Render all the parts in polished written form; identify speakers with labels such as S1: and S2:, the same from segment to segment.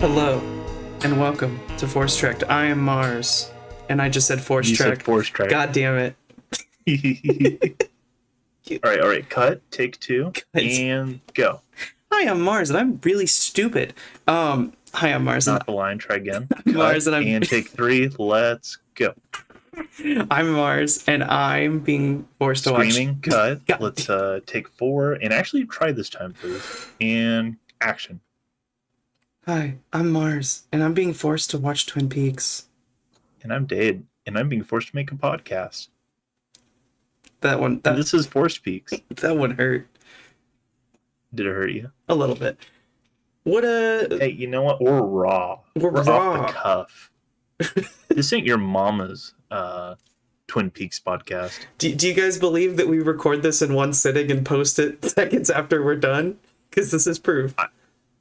S1: Hello, and welcome to Force Tracked. I am Mars, and I just said Force
S2: You
S1: Tracked.
S2: said Force Tracked.
S1: God damn it.
S2: All right. Cut. Take two. And go.
S1: Hi, I'm Mars, and I'm really stupid. Hi, I'm Mars.
S2: Not the line. Try again.
S1: I'm Mars, and I'm...
S2: And take three. Let's go.
S1: I'm Mars, and I'm being forced to watch...
S2: Screaming. Cut.
S1: God
S2: Let's take four. And actually try this time, please. And action.
S1: Hi, I'm Mars, and I'm being forced to watch Twin Peaks.
S2: And I'm Dade, and I'm being forced to make a podcast.
S1: And
S2: this is Force Peaks.
S1: That one hurt.
S2: Did it hurt you?
S1: A little bit.
S2: Hey, you know what? We're raw. We're
S1: raw.
S2: Off the cuff. This ain't your mama's Twin Peaks podcast.
S1: Do you guys believe that we record this in one sitting and post it seconds after we're done? Because this is proof.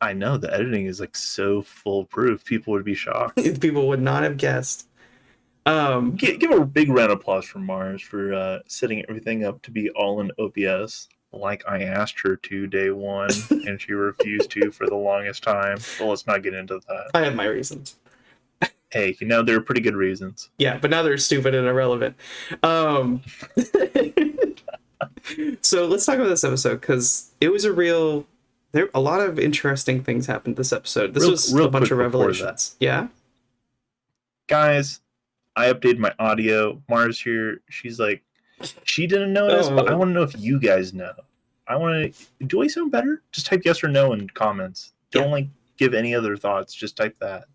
S2: I know the editing is like so foolproof. People would be shocked.
S1: People would not have guessed.
S2: Give a big round of applause for Mars for setting everything up to be all in OBS, like I asked her to day one, and she refused to for the longest time. But let's not get into that.
S1: I have my reasons.
S2: Hey, there are pretty good reasons.
S1: Yeah, but now they're stupid and irrelevant. So let's talk about this episode, because it was a lot of interesting things happened this episode. This was a bunch of revelations. Yeah?
S2: Guys, I updated my audio. Mars here, she's like, she didn't notice, but I want to know if you guys know. Do I sound better? Just type yes or no in comments. Don't give any other thoughts. Just type that.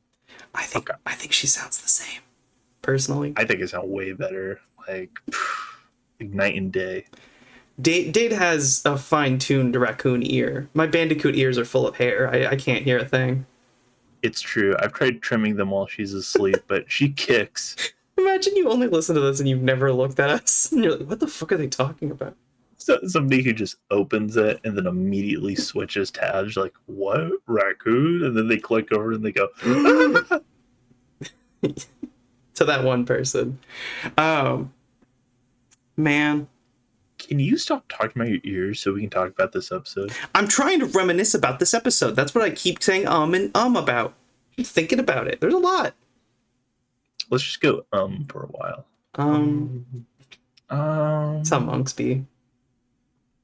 S1: I think she sounds the same, personally.
S2: I think it sounds way better. Like night and day.
S1: Dade has a fine-tuned raccoon ear. My bandicoot ears are full of hair. I can't hear a thing.
S2: It's true. I've tried trimming them while she's asleep, but she kicks.
S1: Imagine you only listen to this and you've never looked at us. And you're like, what the fuck are they talking about?
S2: So, somebody who just opens it and then immediately switches tabs, like, what? Raccoon? And then they click over and they go,
S1: to that one person. Man.
S2: Can you stop talking about your ears so we can talk about this episode?
S1: I'm trying to reminisce about this episode. That's what I keep saying and about. I'm thinking about it. There's a lot.
S2: Let's just go for a while.
S1: That's how monks be.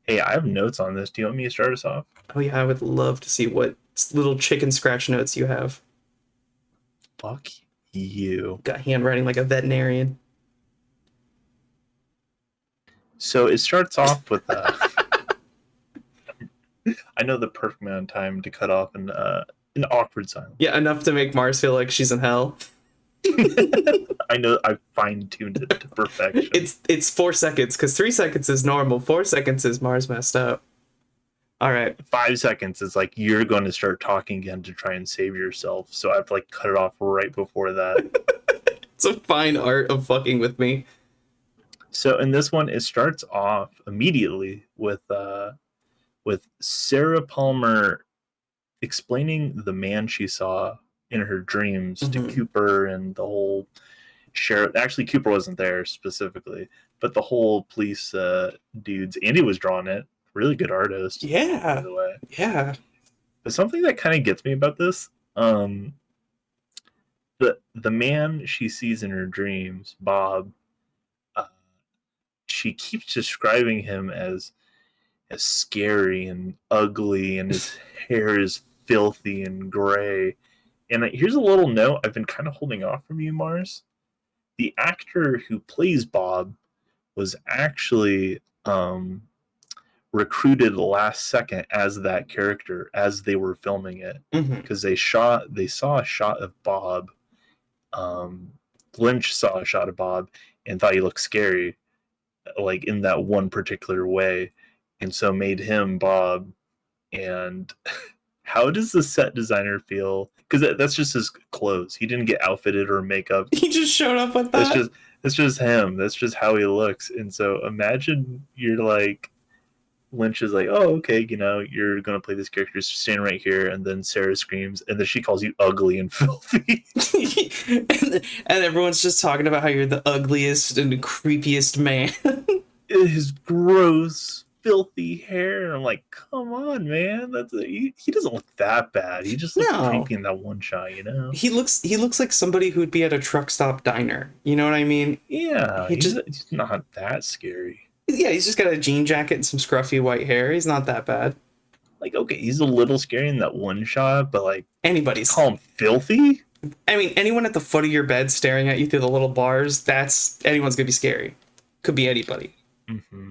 S2: Hey, I have notes on this. Do you want me to start us off?
S1: Oh yeah, I would love to see what little chicken scratch notes you have.
S2: Fuck you.
S1: Got handwriting like a veterinarian.
S2: So it starts off with I know the perfect amount of time to cut off an awkward silence.
S1: Yeah, enough to make Mars feel like she's in hell.
S2: I know I fine-tuned it to perfection.
S1: It's 4 seconds, because 3 seconds is normal. 4 seconds is Mars messed up. All right.
S2: 5 seconds is like you're going to start talking again to try and save yourself. So I have to cut it off right before that.
S1: It's a fine art of fucking with me.
S2: So in this one, it starts off immediately with Sarah Palmer explaining the man she saw in her dreams to Cooper and the whole sheriff. Actually, Cooper wasn't there specifically, but the whole police dudes. Andy was drawing it. Really good artist.
S1: Yeah.
S2: By the way.
S1: Yeah.
S2: But something that kind of gets me about this, the man she sees in her dreams, Bob, she keeps describing him as scary and ugly, and his hair is filthy and gray. And here's a little note I've been kind of holding off from you, Mars. The actor who plays Bob was actually recruited last second as that character as they were filming it, because they saw a shot of Bob. Lynch saw a shot of Bob and thought he looked scary, like in that one particular way, and so made him Bob. And how does the set designer feel? Because that's just his clothes. He didn't get outfitted or makeup.
S1: He just showed up with
S2: That's
S1: that.
S2: just him. That's just how he looks. And so imagine you're like, Lynch is like, oh, okay, you're gonna play this character, stand right here, and then Sarah screams, and then she calls you ugly and filthy.
S1: and everyone's just talking about how you're the ugliest and creepiest man.
S2: His gross, filthy hair. And I'm like, come on, man. He doesn't look that bad. He just looks creepy in that one shot,
S1: He looks like somebody who'd be at a truck stop diner. You know what I mean?
S2: Yeah, he's not that scary.
S1: Yeah, he's just got a jean jacket and some scruffy white hair. He's not that bad.
S2: Like, okay, he's a little scary in that one shot, but like,
S1: anybody's
S2: call him filthy?
S1: I mean, anyone at the foot of your bed staring at you through the little bars, anyone's gonna be scary. Could be anybody.
S2: Mm-hmm.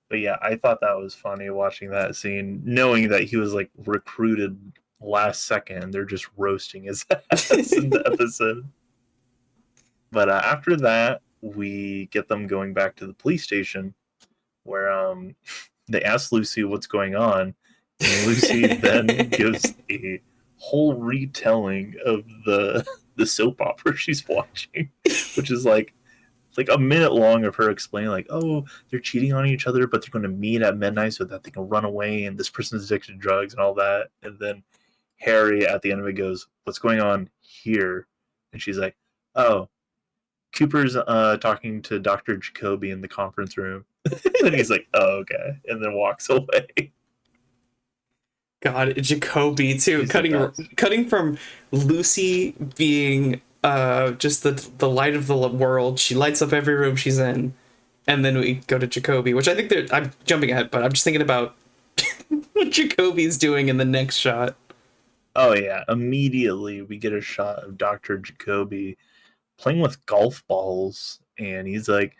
S2: But yeah, I thought that was funny watching that scene, knowing that he was like recruited last second and they're just roasting his ass in the episode. But after that, we get them going back to the police station where they ask Lucy what's going on, and Lucy then gives a whole retelling of the soap opera she's watching, which is like a minute long of her explaining like, oh, they're cheating on each other, but they're going to meet at midnight so that they can run away, and this person's addicted to drugs and all that. And then Harry at the end of it goes, what's going on here? And she's like, oh, Cooper's talking to Dr. Jacoby in the conference room. And he's like, oh, okay. And then walks away.
S1: God, Jacoby too. Cutting from Lucy being just the light of the world. She lights up every room she's in. And then we go to Jacoby, which I think I'm jumping ahead, but I'm just thinking about what Jacoby's doing in the next shot.
S2: Oh, yeah. Immediately we get a shot of Dr. Jacoby playing with golf balls, and he's like,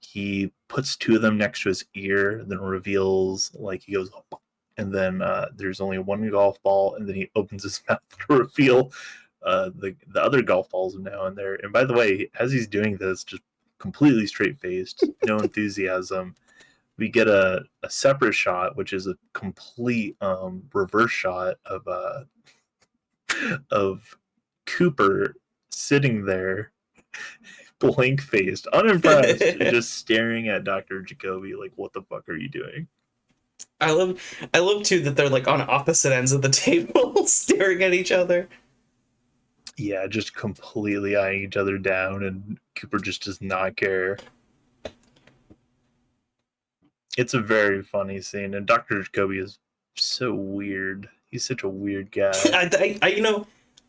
S2: he puts two of them next to his ear, then reveals, like, he goes, and then there's only one golf ball, and then he opens his mouth to reveal the other golf balls now in there. And by the way, as he's doing this, just completely straight-faced, no enthusiasm, we get a separate shot, which is a complete reverse shot of Cooper sitting there, blank-faced, unimpressed, just staring at Dr. Jacoby like, what the fuck are you doing?
S1: I love too that they're like on opposite ends of the table staring at each other.
S2: Yeah, just completely eyeing each other down, and Cooper just does not care. It's a very funny scene, and Dr. Jacoby is so weird. He's such a weird guy.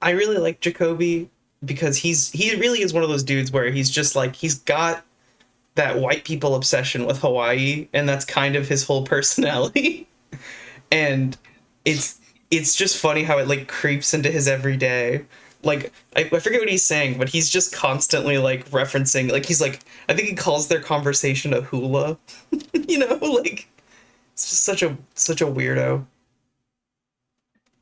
S1: I really like Jacoby because he really is one of those dudes where he's just like, he's got that white people obsession with Hawaii, and that's kind of his whole personality. And it's just funny how it like creeps into his everyday. Like, I forget what he's saying, but he's just constantly like referencing, like, he's like, I think he calls their conversation a hula. Like, it's just such a weirdo.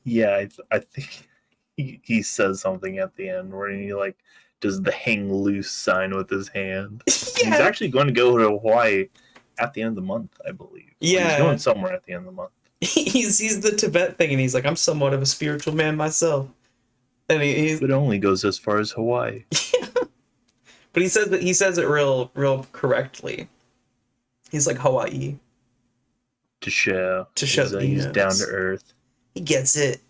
S2: Yeah, I think he says something at the end where he like does the hang loose sign with his hand. Yeah. He's actually going to go to Hawaii at the end of the month, I believe.
S1: Yeah,
S2: he's going somewhere at the end of the month.
S1: He's the Tibet thing, and he's like, I'm somewhat of a spiritual man myself. And
S2: it only goes as far as Hawaii.
S1: Yeah. But he says it real correctly. He's like, Hawaii.
S2: To show
S1: he's
S2: down to earth.
S1: He gets it.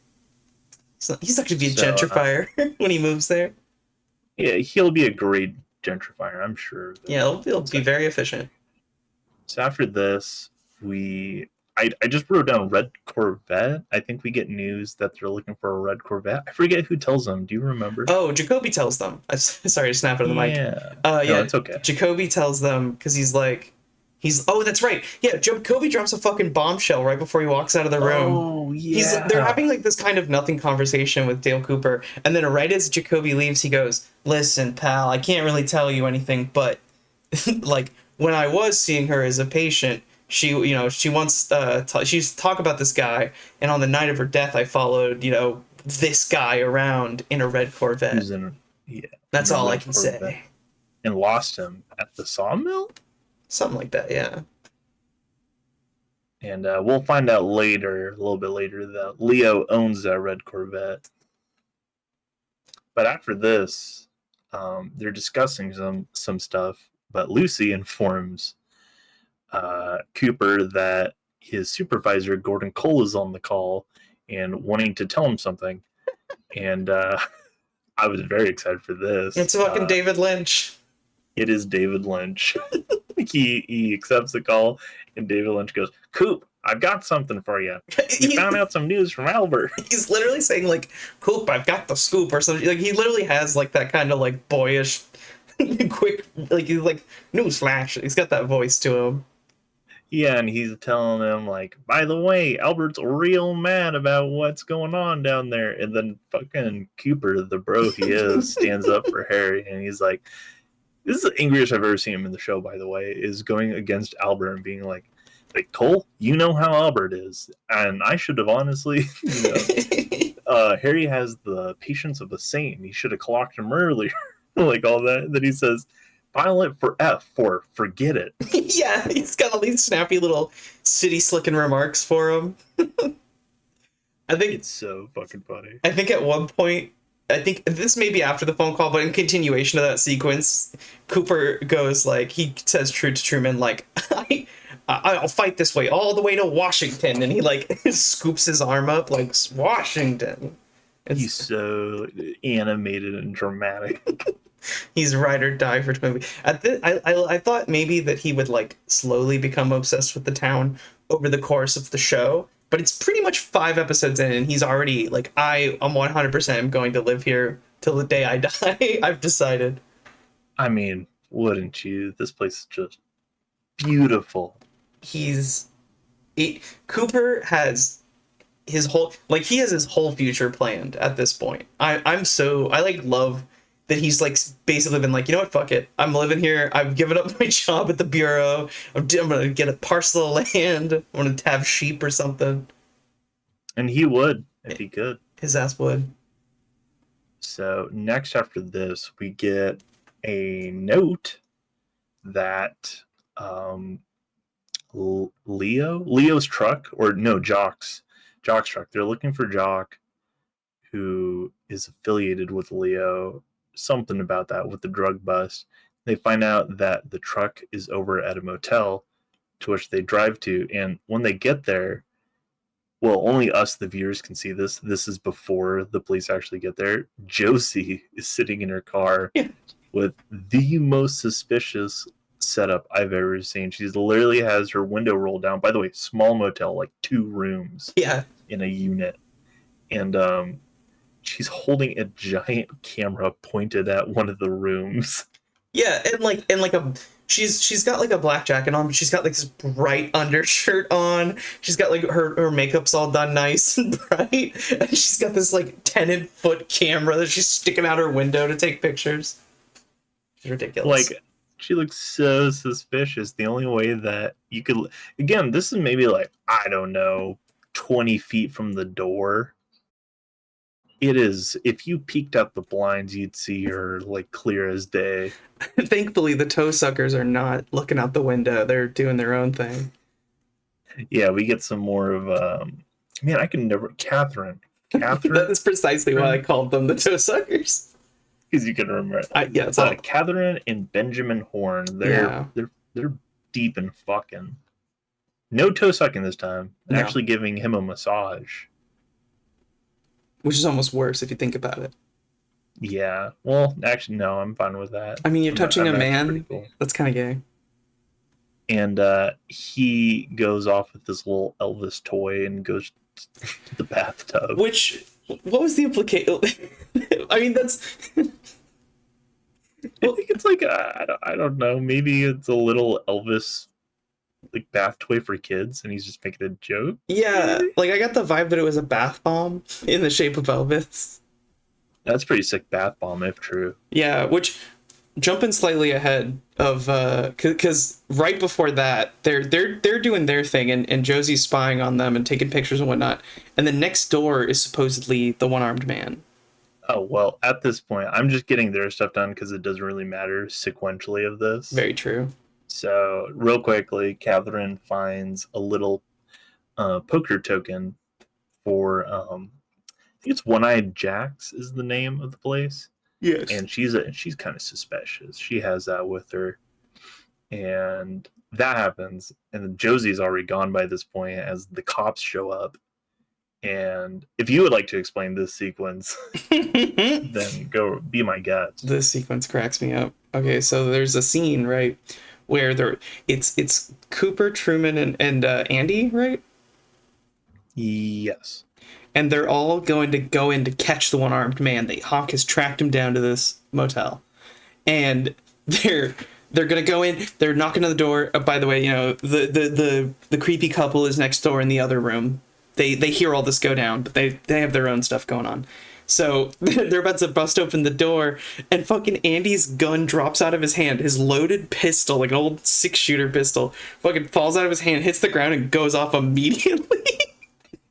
S1: He's not going to be a gentrifier when he moves there.
S2: Yeah, he'll be a great gentrifier, I'm sure.
S1: Yeah, he'll be very efficient.
S2: So after this, I just wrote down Red Corvette. I think we get news that they're looking for a Red Corvette. I forget who tells them. Do you remember?
S1: Oh, Jacoby tells them. I'm sorry to snap out of the mic.
S2: Yeah.
S1: No,
S2: it's okay.
S1: Jacoby tells them because oh, that's right. Yeah, Jacoby drops a fucking bombshell right before he walks out of the room.
S2: Oh, yeah.
S1: They're having like this kind of nothing conversation with Dale Cooper, and then right as Jacoby leaves, he goes, "Listen, pal, I can't really tell you anything, but like when I was seeing her as a patient, she wants she's talk about this guy, and on the night of her death, I followed this guy around in a red Corvette. That's all I can say.
S2: And lost him at the sawmill?
S1: Something like that, yeah.
S2: And we'll find out later, a little bit later, that Leo owns that red Corvette. But after this, they're discussing some stuff. But Lucy informs Cooper that his supervisor, Gordon Cole, is on the call and wanting to tell him something. And I was very excited for this.
S1: It's fucking David Lynch.
S2: It is David Lynch. he accepts the call, and David Lynch goes, Coop, I've got something for you. We found out some news from Albert.
S1: He's literally saying, like, Coop, I've got the scoop, or something. Like, he literally has, like, that kind of, like, boyish, quick, like, he's like, newsflash. He's got that voice to him.
S2: Yeah, and he's telling him, like, by the way, Albert's real mad about what's going on down there. And then fucking Cooper, the bro he is, stands up for Harry, and he's like, this is the angriest I've ever seen him in the show, by the way, is going against Albert and being like, Cole, you know how Albert is. And I should have honestly, Harry has the patience of a saint. He should have clocked him earlier. Like all that. Then he says, Violet for F for forget it.
S1: Yeah, he's got all these snappy little city slicking remarks for him. I think
S2: it's so fucking funny.
S1: I think at one point, I think this may be after the phone call, but in continuation of that sequence, Cooper goes like, he says true to Truman, like, I'll fight this way all the way to Washington, and he like scoops his arm up like Washington.
S2: He's so animated and dramatic.
S1: He's ride or die for 20 weeks. I thought maybe that he would like slowly become obsessed with the town over the course of the show, but it's pretty much 5 episodes in, and he's already like, I'm 100% going to live here till the day I die. I've decided.
S2: I mean, wouldn't you? This place is just beautiful.
S1: Cooper has his whole, like, he has his whole future planned at this point. I like love that he's like basically been like, you know what, fuck it, I'm living here, I've given up my job at the bureau, I'm gonna get a parcel of land, I'm gonna have sheep or something.
S2: And he would if he could.
S1: His ass would.
S2: So next after this, we get a note that Leo's truck, or no, Jock's truck, they're looking for Jock, who is affiliated with Leo, something about that with the drug bust. They find out that the truck is over at a motel, to which they drive to, and when they get there, well, only us, the viewers, can see this. This is before the police actually get there. Josie is sitting in her car with the most suspicious setup I've ever seen. She literally has her window rolled down. By the way, small motel, like 2 rooms in a unit. And she's holding a giant camera pointed at one of the rooms.
S1: Yeah, she's got like a black jacket on, but she's got like this bright undershirt on. She's got like her makeup's all done nice and bright, and she's got this like 10-foot camera that she's sticking out her window to take pictures. It's ridiculous.
S2: Like, she looks so suspicious. The only way that you could, again, this is maybe like, I don't know, 20 feet from the door. It is, if you peeked out the blinds, you'd see her like clear as day.
S1: Thankfully, the toe suckers are not looking out the window. They're doing their own thing.
S2: Yeah, we get some more of, man, I can never, Catherine.
S1: That's precisely why I called them the toe suckers.
S2: Because you can remember.
S1: Yeah, it's all...
S2: Catherine and Benjamin Horn. They're deep in fucking. No toe sucking this time. No. Actually giving him a massage.
S1: Which is almost worse if you think about it.
S2: Yeah. Well, actually, no, I'm fine with that.
S1: I mean, you're touching a man. Cool. That's kind of gay.
S2: And he goes off with this little Elvis toy and goes to the bathtub.
S1: Which, what was the implication? I mean, that's...
S2: I think it's like, I don't know, maybe it's a little Elvis like bath toy for kids and he's just making a joke.
S1: Yeah, like I got the vibe that it was a bath bomb in the shape of Elvis.
S2: That's pretty sick bath bomb if true.
S1: Yeah, which, jumping slightly ahead of because right before that they're doing their thing and Josie's spying on them and taking pictures and whatnot, and then next door is supposedly the one-armed man.
S2: Oh, well, at this point I'm just getting their stuff done because it doesn't really matter sequentially of this.
S1: Very true.
S2: So, real quickly, Catherine finds a little poker token for, I think it's One-Eyed Jack's is the name of the place.
S1: Yes.
S2: And she's kind of suspicious. She has that with her. And that happens. And then Josie's already gone by this point as the cops show up. And if you would like to explain this sequence, then go be my guest.
S1: This sequence cracks me up. Okay, so there's a scene, right, where it's Cooper, Truman, and Andy, right?
S2: Yes.
S1: And they're all going to go in to catch the one-armed man. Hawk has tracked him down to this motel, and they're gonna go in. They're knocking on the door. By the way, the creepy couple is next door in the other room. They hear all this go down, but they have their own stuff going on. So they're about to bust open the door, and fucking Andy's gun drops out of his hand. His loaded pistol, like an old 6-shooter pistol, fucking falls out of his hand, hits the ground, and goes off immediately.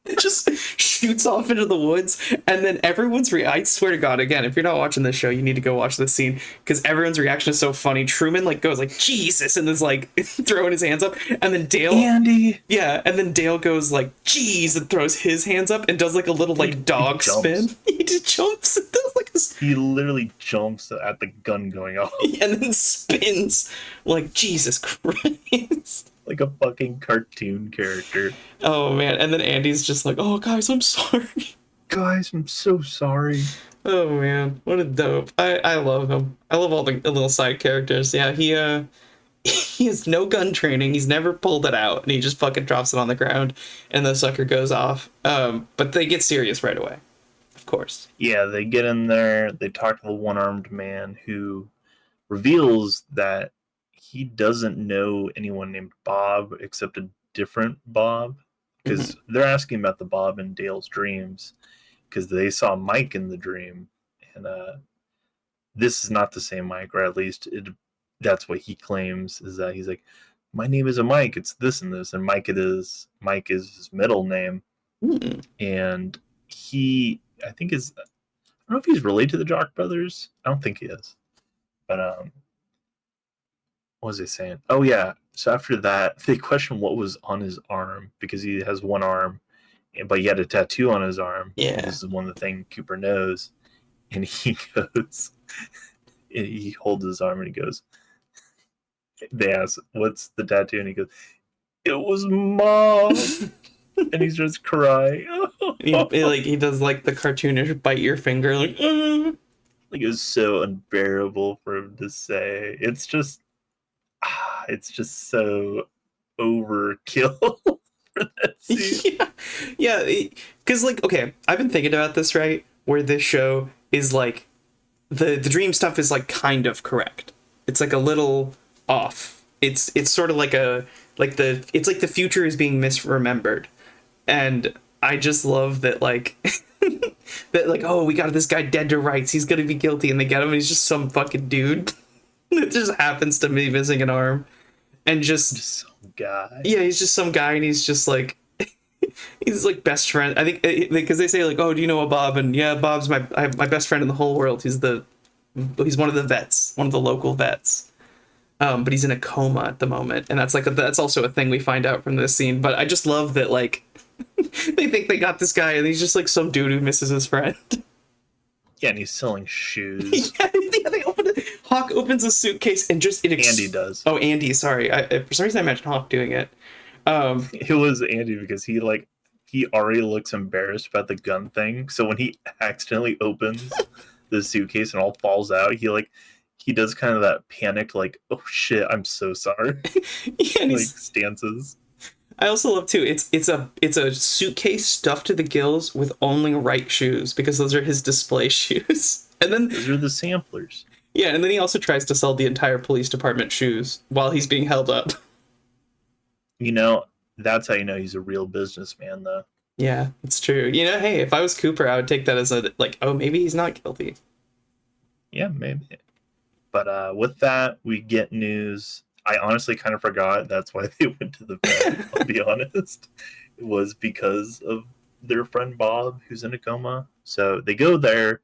S1: It just shoots off into the woods, and then everyone's I swear to God, again, if you're not watching this show, you need to go watch this scene because everyone's reaction is so funny. Truman goes like Jesus and is like throwing his hands up, and then Dale,
S2: Andy.
S1: yeah, and then Dale goes like jeez and throws his hands up and does like a little dog spin. He just jumps and does like this.
S2: He literally jumps at the gun going off.
S1: And then spins like Jesus Christ.
S2: Like a fucking cartoon character.
S1: Oh man, and then Andy's just like, "Oh guys, I'm sorry."
S2: Guys, I'm so sorry.
S1: Oh man, what a dope! I love him. I love all the little side characters. Yeah, he he has no gun training. He's never pulled it out, and he just fucking drops it on the ground, and the sucker goes off. But they get serious right away, of course.
S2: Yeah, they get in there. They talk to the one-armed man who reveals that he doesn't know anyone named Bob except a different Bob, because they're asking about the Bob in Dale's dreams because they saw Mike in the dream, and this is not the same Mike, or at least that's what he claims, is that he's like, my name isn't Mike, it's this and this, and Mike is his middle name. And he, I think, is, I don't know if he's related to the Jock Brothers. I don't think he is, but what was he saying? Oh yeah. So after that, they question what was on his arm because he has one arm, but he had a tattoo on his arm.
S1: Yeah.
S2: This is one of the things Cooper knows. And he goes, he holds his arm and he goes, they ask, what's the tattoo? And he goes, it was Mom. And he's just crying.
S1: He does like the cartoonish bite your finger, like,
S2: like it was so unbearable for him to say. It's just so overkill for that scene.
S1: Yeah, because okay, I've been thinking about this, right? Where this show is like the dream stuff is like kind of correct. It's like a little off. It's sort of like it's like the future is being misremembered, and I just love that that oh, we got this guy dead to rights. He's gonna be guilty, and they get him, and he's just some fucking dude. It just happens to be missing an arm, and just
S2: some guy. Yeah,
S1: he's just some guy, and he's just like he's like best friend. I think because they say like, oh, do you know a Bob? And yeah, Bob's my best friend in the whole world. He's one of the vets, one of the local vets. But he's in a coma at the moment, and that's also a thing we find out from this scene. But I just love that they think they got this guy, and he's just like some dude who misses his friend.
S2: Yeah, and he's selling shoes.
S1: Yeah, they open it. Hawk opens a suitcase and just
S2: Andy does.
S1: Oh, Andy, sorry. For some reason I imagined Hawk doing it.
S2: It was Andy because he already looks embarrassed about the gun thing. So when he accidentally opens the suitcase and all falls out, he does kind of that panic, like, oh shit, I'm so sorry.
S1: Yeah, and
S2: stances.
S1: I also love too. It's a suitcase stuffed to the gills with only right shoes because those are his display shoes. And then
S2: those are the samplers.
S1: Yeah, and then he also tries to sell the entire police department shoes while he's being held up.
S2: That's how you know he's a real businessman, though.
S1: Yeah, it's true. Hey, if I was Cooper, I would take that as oh, maybe he's not guilty.
S2: Yeah, maybe. But with that, we get news. I honestly kind of forgot that's why they went to the vet, I'll be honest. It was because of their friend Bob, who's in a coma. So they go there.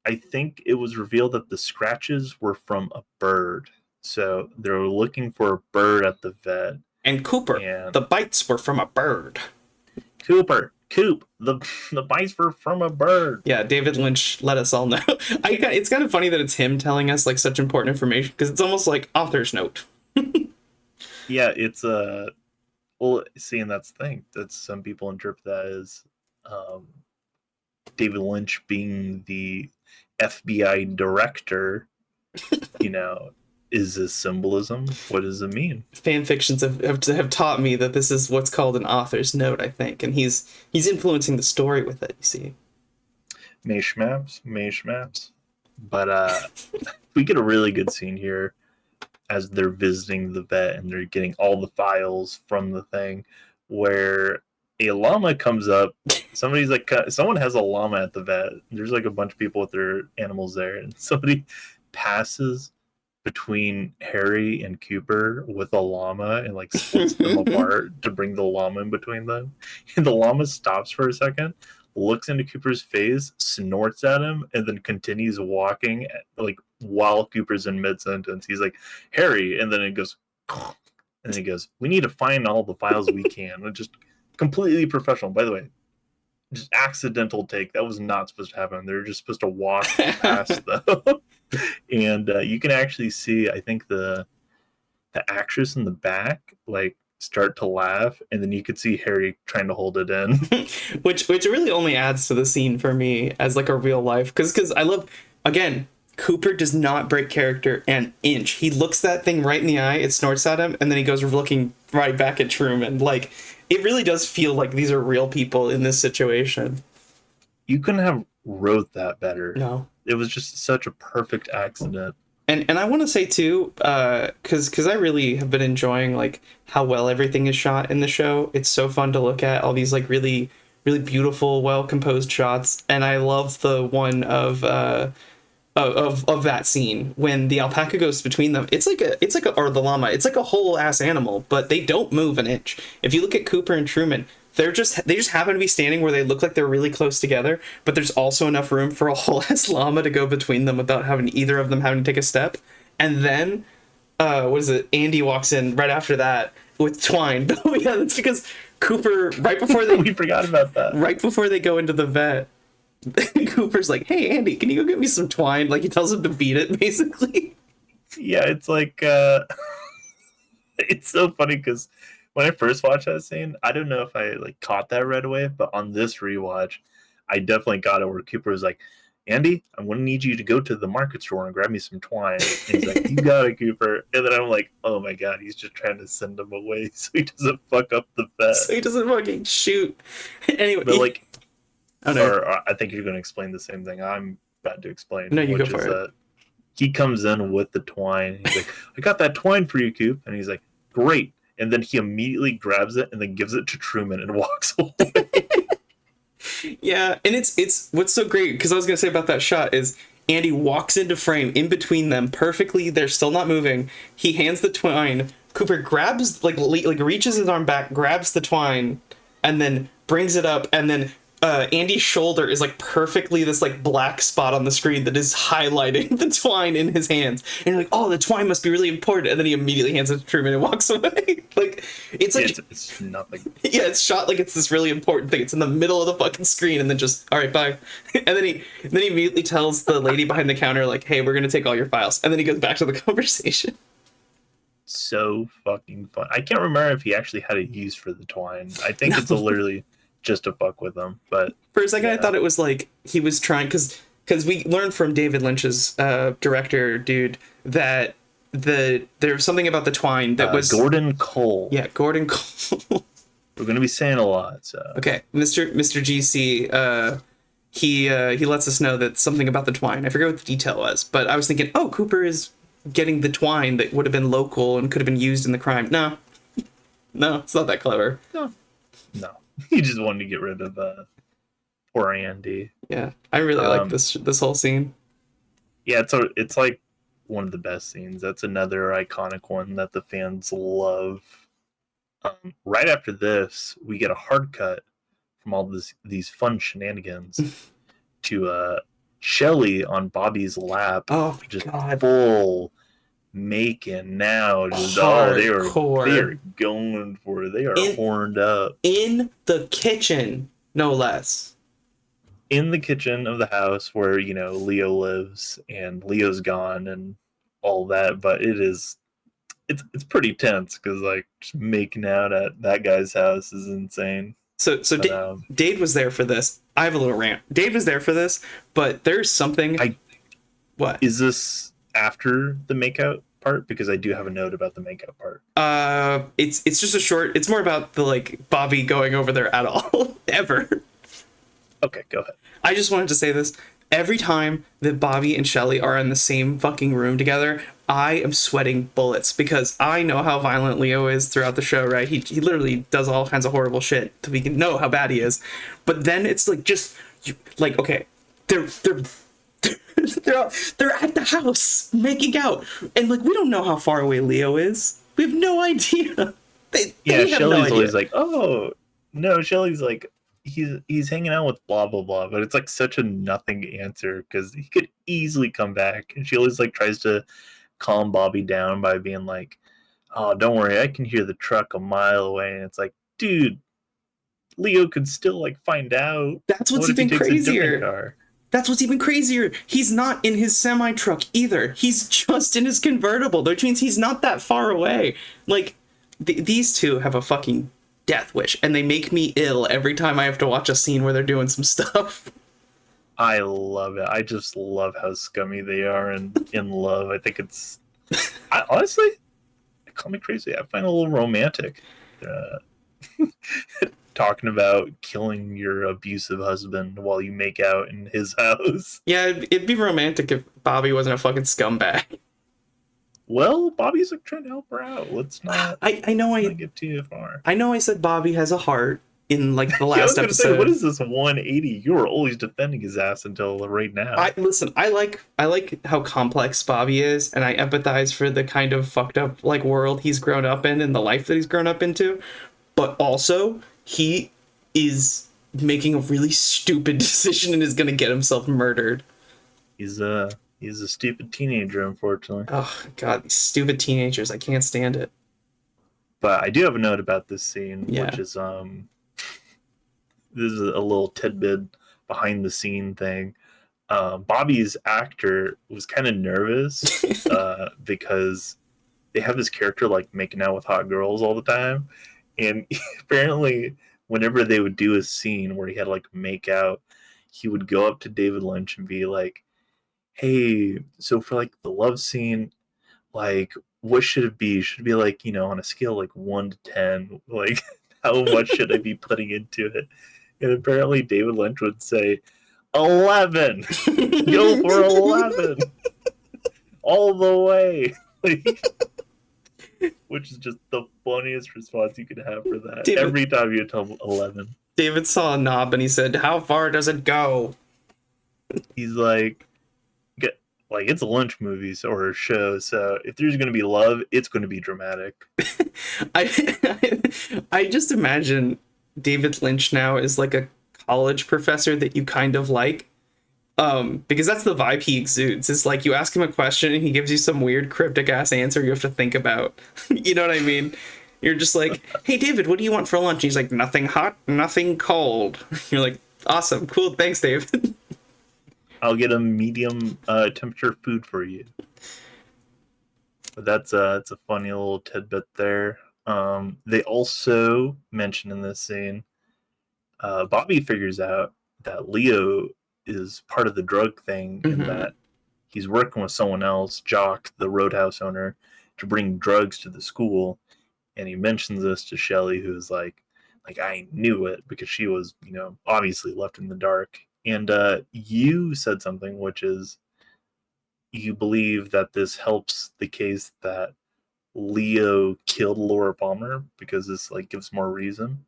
S2: I think it was revealed that the scratches were from a bird. So they're looking for a bird at the vet,
S1: And Cooper,
S2: and
S1: the bites were from a bird.
S2: The bites were from a bird.
S1: Yeah, David Lynch let us all know. It's kind of funny that it's him telling us like such important information because it's almost like author's note.
S2: Yeah, it's a well. See, and that's the thing that some people interpret that as um, David Lynch being the FBI director. You know, is this symbolism? What does it mean?
S1: Fan fictions have taught me that this is what's called an author's note, I think, and he's influencing the story with it. You see,
S2: Mash maps. But we get a really good scene here as they're visiting the vet and they're getting all the files from the thing, where a llama comes up. Somebody's like, someone has a llama at the vet. There's like a bunch of people with their animals there, and somebody passes between Harry and Cooper with a llama and like splits them apart to bring the llama in between them. And the llama stops for a second, looks into Cooper's face, snorts at him, and then continues walking like while Cooper's in mid sentence. He's like, Harry, and then it goes, and then he goes, we need to find all the files we can. And just completely professional. By the way, just accidental take. That was not supposed to happen. They're just supposed to walk past though. And you can actually see, I think the actress in the back like start to laugh, and then you could see Harry trying to hold it in.
S1: which really only adds to the scene for me as like a real life because I love, again, Cooper does not break character an inch. He looks that thing right in the eye, it snorts at him, and then he goes looking right back at Truman. Like, it really does feel like these are real people in this situation.
S2: You couldn't have wrote that better.
S1: No.
S2: It was just such a perfect accident.
S1: And I want to say too, because I really have been enjoying like how well everything is shot in the show. It's so fun to look at all these like really really beautiful, well composed shots, and I love the one of that scene when the alpaca goes between them. It's like a or the llama. It's like a whole ass animal, but they don't move an inch. If you look at Cooper and Truman, they just happen to be standing where they look like they're really close together, but there's also enough room for a whole ass llama to go between them without having either of them having to take a step. And then what is it? Andy walks in right after that with twine. But yeah, that's because Cooper right before they
S2: we forgot about that.
S1: Right before they go into the vet, Cooper's like, "Hey Andy, can you go get me some twine?" Like he tells him to beat it, basically.
S2: Yeah, it's like it's so funny because when I first watched that scene, I don't know if I like caught that right away, but on this rewatch, I definitely got it where Cooper was like, Andy, I'm going to need you to go to the market store and grab me some twine. And he's like, you got it, Cooper. And then I'm like, oh my God, he's just trying to send him away so he doesn't fuck up the vet.
S1: So he doesn't fucking shoot. Anyway.
S2: But like,
S1: oh, no.
S2: or I think you're going to explain the same thing I'm about to explain.
S1: No, you go for it.
S2: He comes in with the twine. He's like, I got that twine for you, Coop. And he's like, great. And then he immediately grabs it and then gives it to Truman and walks away.
S1: Yeah, and it's what's so great, because I was gonna say about that shot is Andy walks into frame in between them perfectly. They're still not moving. He hands the twine. Cooper grabs like reaches his arm back, grabs the twine, and then brings it up, and then Andy's shoulder is like perfectly this like black spot on the screen that is highlighting the twine in his hands. And you're like, oh, the twine must be really important. And then he immediately hands it to Truman and walks away. Like it's like
S2: it's nothing.
S1: Yeah, it's shot like it's this really important thing. It's in the middle of the fucking screen, and then just all right, bye. And then he immediately tells the lady behind the counter like, hey, we're gonna take all your files. And then he goes back to the conversation.
S2: So fucking fun. I can't remember if he actually had a use for the twine. I think it's literally just to fuck with them. But
S1: for a second, yeah. I thought it was like he was trying, because we learned from David Lynch's director dude that there's something about the twine that was
S2: Gordon Cole.
S1: Yeah, Gordon Cole.
S2: We're gonna be saying a lot. So
S1: okay, Mr. GC. He lets us know that something about the twine. I forget what the detail was, but I was thinking, oh, Cooper is getting the twine that would have been local and could have been used in the crime. No, it's not that clever.
S2: No. He just wanted to get rid of poor Andy.
S1: Yeah, I really like this whole scene.
S2: Yeah, it's like one of the best scenes. That's another iconic one that the fans love. Right after this, we get a hard cut from all these fun shenanigans to Shelly on Bobby's lap.
S1: Oh,
S2: just
S1: God.
S2: Full making now. Just they
S1: Hardcore.
S2: are going for it. They are
S1: In
S2: horned up
S1: in the kitchen, no less.
S2: in the kitchen of the house where Leo lives, and Leo's gone and all that. But it's pretty tense because like just making out at that guy's house is insane.
S1: So
S2: But
S1: Dade was there for this. I have a little rant. Dade was there for this, but there's something.
S2: I
S1: What?
S2: is this after the makeout part? Because I do have a note about the makeout part.
S1: It's just a short. It's more about the like Bobby going over there at all ever.
S2: Okay, go ahead.
S1: I just wanted to say this. Every time that Bobby and Shelly are in the same fucking room together, I am sweating bullets because I know how violent Leo is throughout the show, right? He literally does all kinds of horrible shit to we can know how bad he is. But then it's like just like okay, they're they're at the house making out, and like we don't know how far away Leo is. We have no idea. They have
S2: Shelly's
S1: no
S2: always
S1: idea.
S2: like, oh no, Shelly's like he's hanging out with blah blah blah, but it's like such a nothing answer because he could easily come back, and she always like tries to calm Bobby down by being like, oh, don't worry, I can hear the truck a mile away, and it's like, dude, Leo could still like find out.
S1: That's what's
S2: What if he
S1: even
S2: takes a different
S1: crazier.
S2: car?
S1: That's what's even crazier. He's not in his semi truck either. He's just in his convertible, which means he's not that far away. Like, these two have a fucking death wish, and they make me ill every time I have to watch a scene where they're doing some stuff.
S2: I love it. I just love how scummy they are and in love. I think honestly, call me crazy. I find it a little romantic. Talking about killing your abusive husband while you make out in his house.
S1: Yeah, it'd be romantic if Bobby wasn't a fucking scumbag.
S2: Well, Bobby's like trying to help her out. Let's not.
S1: I know
S2: let's not get too far.
S1: I know I said Bobby has a heart in like the
S2: Yeah, I was
S1: last
S2: gonna
S1: episode.
S2: say, what is this 180? You were always defending his ass until right now.
S1: I like how complex Bobby is, and I empathize for the kind of fucked up like world he's grown up in and the life that he's grown up into. But also, he is making a really stupid decision and is gonna get himself murdered.
S2: He's a stupid teenager, unfortunately.
S1: Oh god, these stupid teenagers! I can't stand it.
S2: But I do have a note about this scene,
S1: Yeah.
S2: which is this is a little tidbit behind the scene thing. Bobby's actor was kind of nervous because they have this character like making out with hot girls all the time, and apparently whenever they would do a scene where he had like make out, he would go up to David Lynch and be like, hey, so for like the love scene, like what should it be? Should it be like, on a scale like 1 to 10, like how much should I be putting into it? And apparently David Lynch would say 11. Go for 11. All the way. Which is just the funniest response you could have for that. Every time you tell him 11.
S1: David saw a knob and he said, how far does it go?
S2: He's like it's a Lynch movie or a show, so if there's going to be love, it's going to be dramatic.
S1: I just imagine David Lynch now is like a college professor that you kind of like, because that's the vibe he exudes. It's like you ask him a question and he gives you some weird cryptic ass answer you have to think about. You know what I mean? You're just like, hey David, what do you want for lunch? And he's like, nothing hot, nothing cold. You're like, awesome, cool, thanks David.
S2: I'll get a medium temperature food for you. But that's it's a funny little tidbit there. They also mention in this scene, Bobby figures out that Leo is part of the drug thing, and that he's working with someone else, Jock, the Roadhouse owner, to bring drugs to the school. And he mentions this to Shelly, who's like I knew it, because she was, obviously left in the dark. And you said something, which is you believe that this helps the case that Leo killed Laura Palmer because this like gives more reason.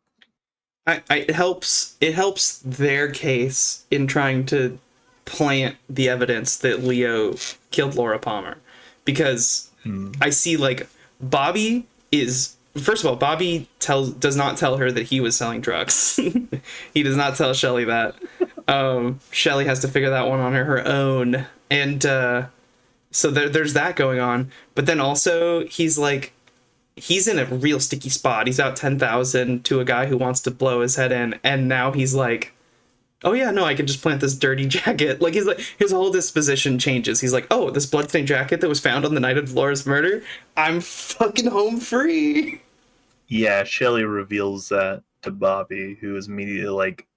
S1: It helps their case in trying to plant the evidence that Leo killed Laura Palmer, because I see like Bobby is, first of all, Bobby does not tell her that he was selling drugs. He does not tell Shelly that. Shelly has to figure that one on her own, and So there's that going on. But then also he's like, he's in a real sticky spot. He's out 10,000 to a guy who wants to blow his head in, and now he's like, oh yeah, no, I can just plant this dirty jacket. Like, he's like, his whole disposition changes. He's like, oh, this bloodstained jacket that was found on the night of Laura's murder, I'm fucking home free.
S2: Yeah, Shelly reveals that to Bobby, who is immediately like,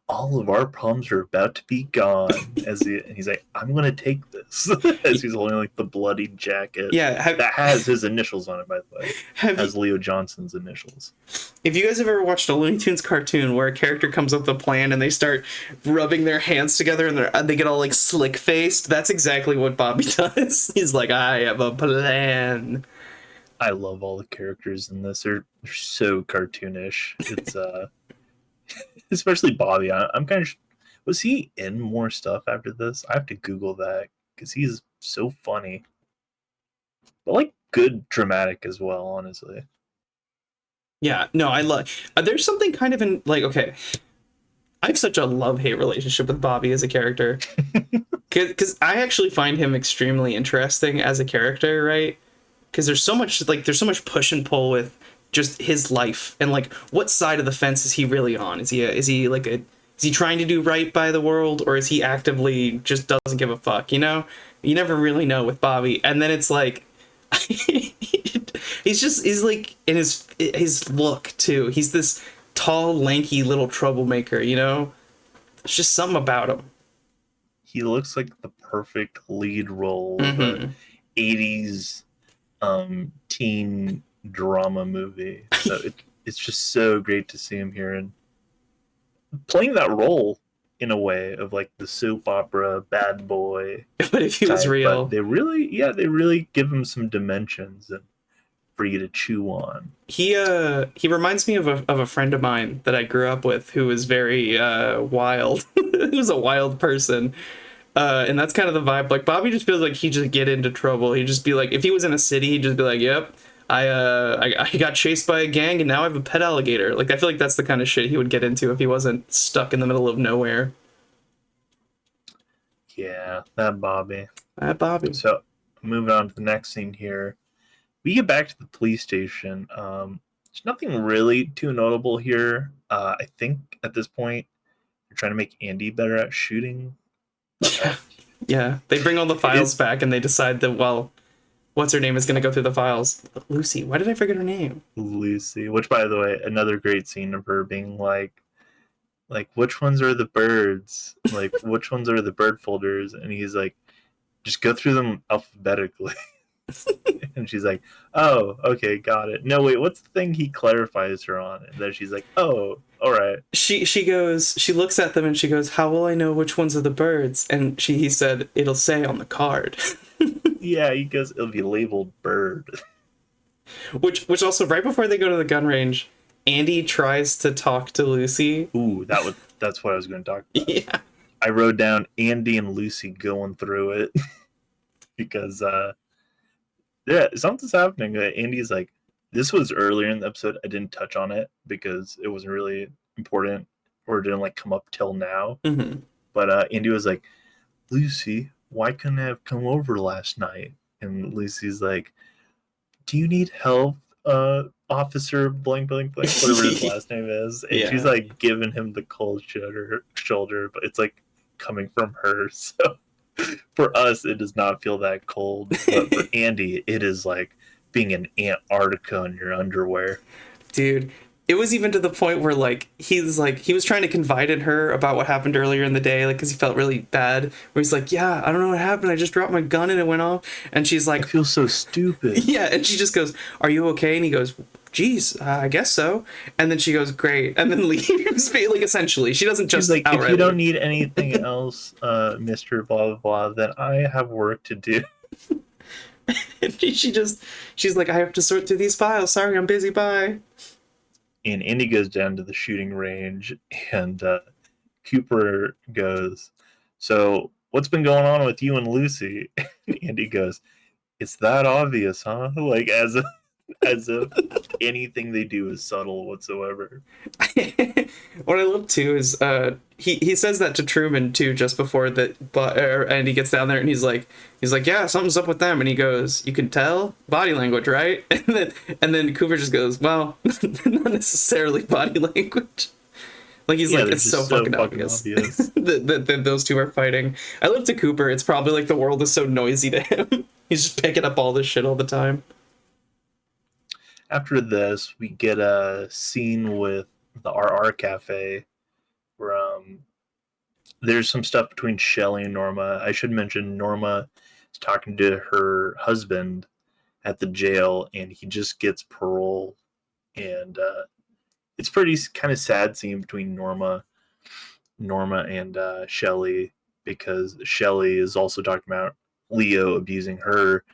S2: all of our problems are about to be gone. And he's like, I'm gonna take this. As he's holding like the bloody jacket.
S1: Yeah,
S2: that has his initials on it, by the way. Has
S1: you,
S2: Leo Johnson's initials.
S1: if you guys have ever watched a Looney Tunes cartoon where a character comes up with a plan and they start rubbing their hands together and they get all like slick faced, that's exactly what Bobby does. He's like, I have a plan.
S2: I love all the characters in this. They're so cartoonish. It's especially Bobby. I'm kind of, was he in more stuff after this? I have to Google that because he's so funny, but like good dramatic as well. Honestly,
S1: Yeah, no, I love. There's something kind of in like, okay, I have such a love-hate relationship with Bobby as a character, because I actually find him extremely interesting as a character, right? Because there's so much push and pull with just his life and like what side of the fence is he really on? Is he trying to do right by the world, or is he actively just doesn't give a fuck? You know, you never really know with Bobby. And then it's like he's like in his look too. He's this tall, lanky little troublemaker. You know, there's just something about him.
S2: he looks like the perfect lead role of
S1: Mm-hmm.
S2: a '80s teen drama movie. So it's just so great to see him here and playing that role in a way of like the soap opera bad boy
S1: But if he was
S2: type.
S1: real,
S2: But they really give him some dimensions and for you to chew on.
S1: he reminds me of a friend of mine that I grew up with who was very wild. He was a wild person. And that's kind of the vibe. Like Bobby just feels like he'd just get into trouble. He'd just be like, if he was in a city, he'd just be like, "Yep, I got chased by a gang, and now I have a pet alligator." Like I feel like that's the kind of shit he would get into if he wasn't stuck in the middle of nowhere.
S2: Yeah, that Bobby.
S1: Bobby.
S2: So moving on to the next scene here. We get back to the police station. There's nothing really too notable here. I think at this point they're trying to make Andy better at shooting.
S1: Yeah, yeah. They bring all the files back, and they decide that, well, what's her name is going to go through the files. Lucy. Why did I forget her name?
S2: Lucy, which by the way, another great scene of her being like which ones are the birds? Like which ones are the bird folders? And he's like, just go through them alphabetically. And she's like, oh, okay, got it. No, wait, what's the thing he clarifies her on? And then she's like, oh, all right.
S1: She looks at them and she goes, how will I know which ones are the birds? And he said, it'll say on the card.
S2: Yeah, he goes, it'll be labeled bird.
S1: Which also, right before they go to the gun range, Andy tries to talk to Lucy.
S2: Ooh, that's what I was going to talk about.
S1: Yeah.
S2: I wrote down Andy and Lucy going through it because yeah, something's happening. Andy's like, this was earlier in the episode. I didn't touch on it because it wasn't really important or it didn't like come up till now.
S1: Mm-hmm.
S2: But Andy was like, Lucy, why couldn't I have come over last night? And Lucy's like, do you need help, Officer blank blank blank, whatever his last name is? And
S1: Yeah.
S2: she's like giving him the cold shoulder, but it's like coming from her. So for us, it does not feel that cold. But for Andy, it is like being in Antarctica in your underwear.
S1: Dude, it was even to the point where he was trying to confide in her about what happened earlier in the day, like because he felt really bad. Where he's like, yeah, I don't know what happened. I just dropped my gun and it went off. And she's like,
S2: I feel so stupid.
S1: yeah, and she just goes, are you okay? And he goes, geez, I guess so. And then she goes, great, and then leaves. Like essentially, she doesn's just
S2: like,
S1: outright,
S2: if you don't need anything else, Mr. Blah blah blah, then I have work to do.
S1: And she's like, I have to sort through these files. Sorry, I'm busy. Bye.
S2: And Andy goes down to the shooting range, and Cooper goes, so what's been going on with you and Lucy? And Andy goes, it's that obvious, huh? Like as as if anything they do is subtle whatsoever.
S1: What I love too is he says that to Truman too just before that, but and he gets down there and he's like yeah, something's up with them, and he goes, you can tell body language, right? And then Cooper just goes, well, not necessarily body language. Like he's
S2: Yeah,
S1: like,
S2: they're
S1: it's so
S2: just so
S1: fucking
S2: fucking
S1: obvious
S2: obvious.
S1: that those two are fighting. I love to Cooper. It's probably like the world is so noisy to him. He's just picking up all this shit all the time.
S2: After this, we get a scene with the RR Cafe where there's some stuff between Shelly and Norma. I should mention Norma is talking to her husband at the jail, and he just gets parole. And it's pretty kind of sad scene between Norma and Shelly, because Shelly is also talking about Leo abusing her,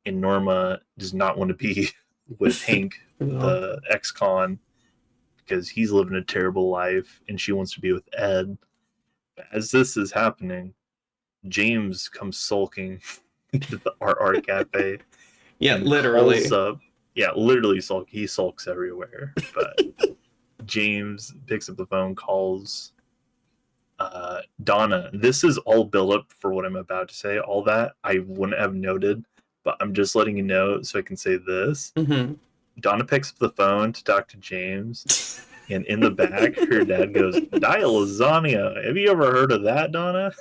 S2: and Norma does not want to be with Hank,
S1: No.
S2: the ex-con, because he's living a terrible life, and she wants to be with Ed. As this is happening, James comes sulking into the RR Cafe
S1: Yeah,
S2: and calls
S1: literally.
S2: up. Yeah, literally sulk. He sulks everywhere. But James picks up the phone, calls Donna. This is all built up for what I'm about to say. All that I wouldn't have noted, but I'm just letting you know so I can say this.
S1: Hmm.
S2: Donna picks up the phone to talk to James, and in the back, her dad goes, "Dial lasagna. Have you ever heard of that, Donna?"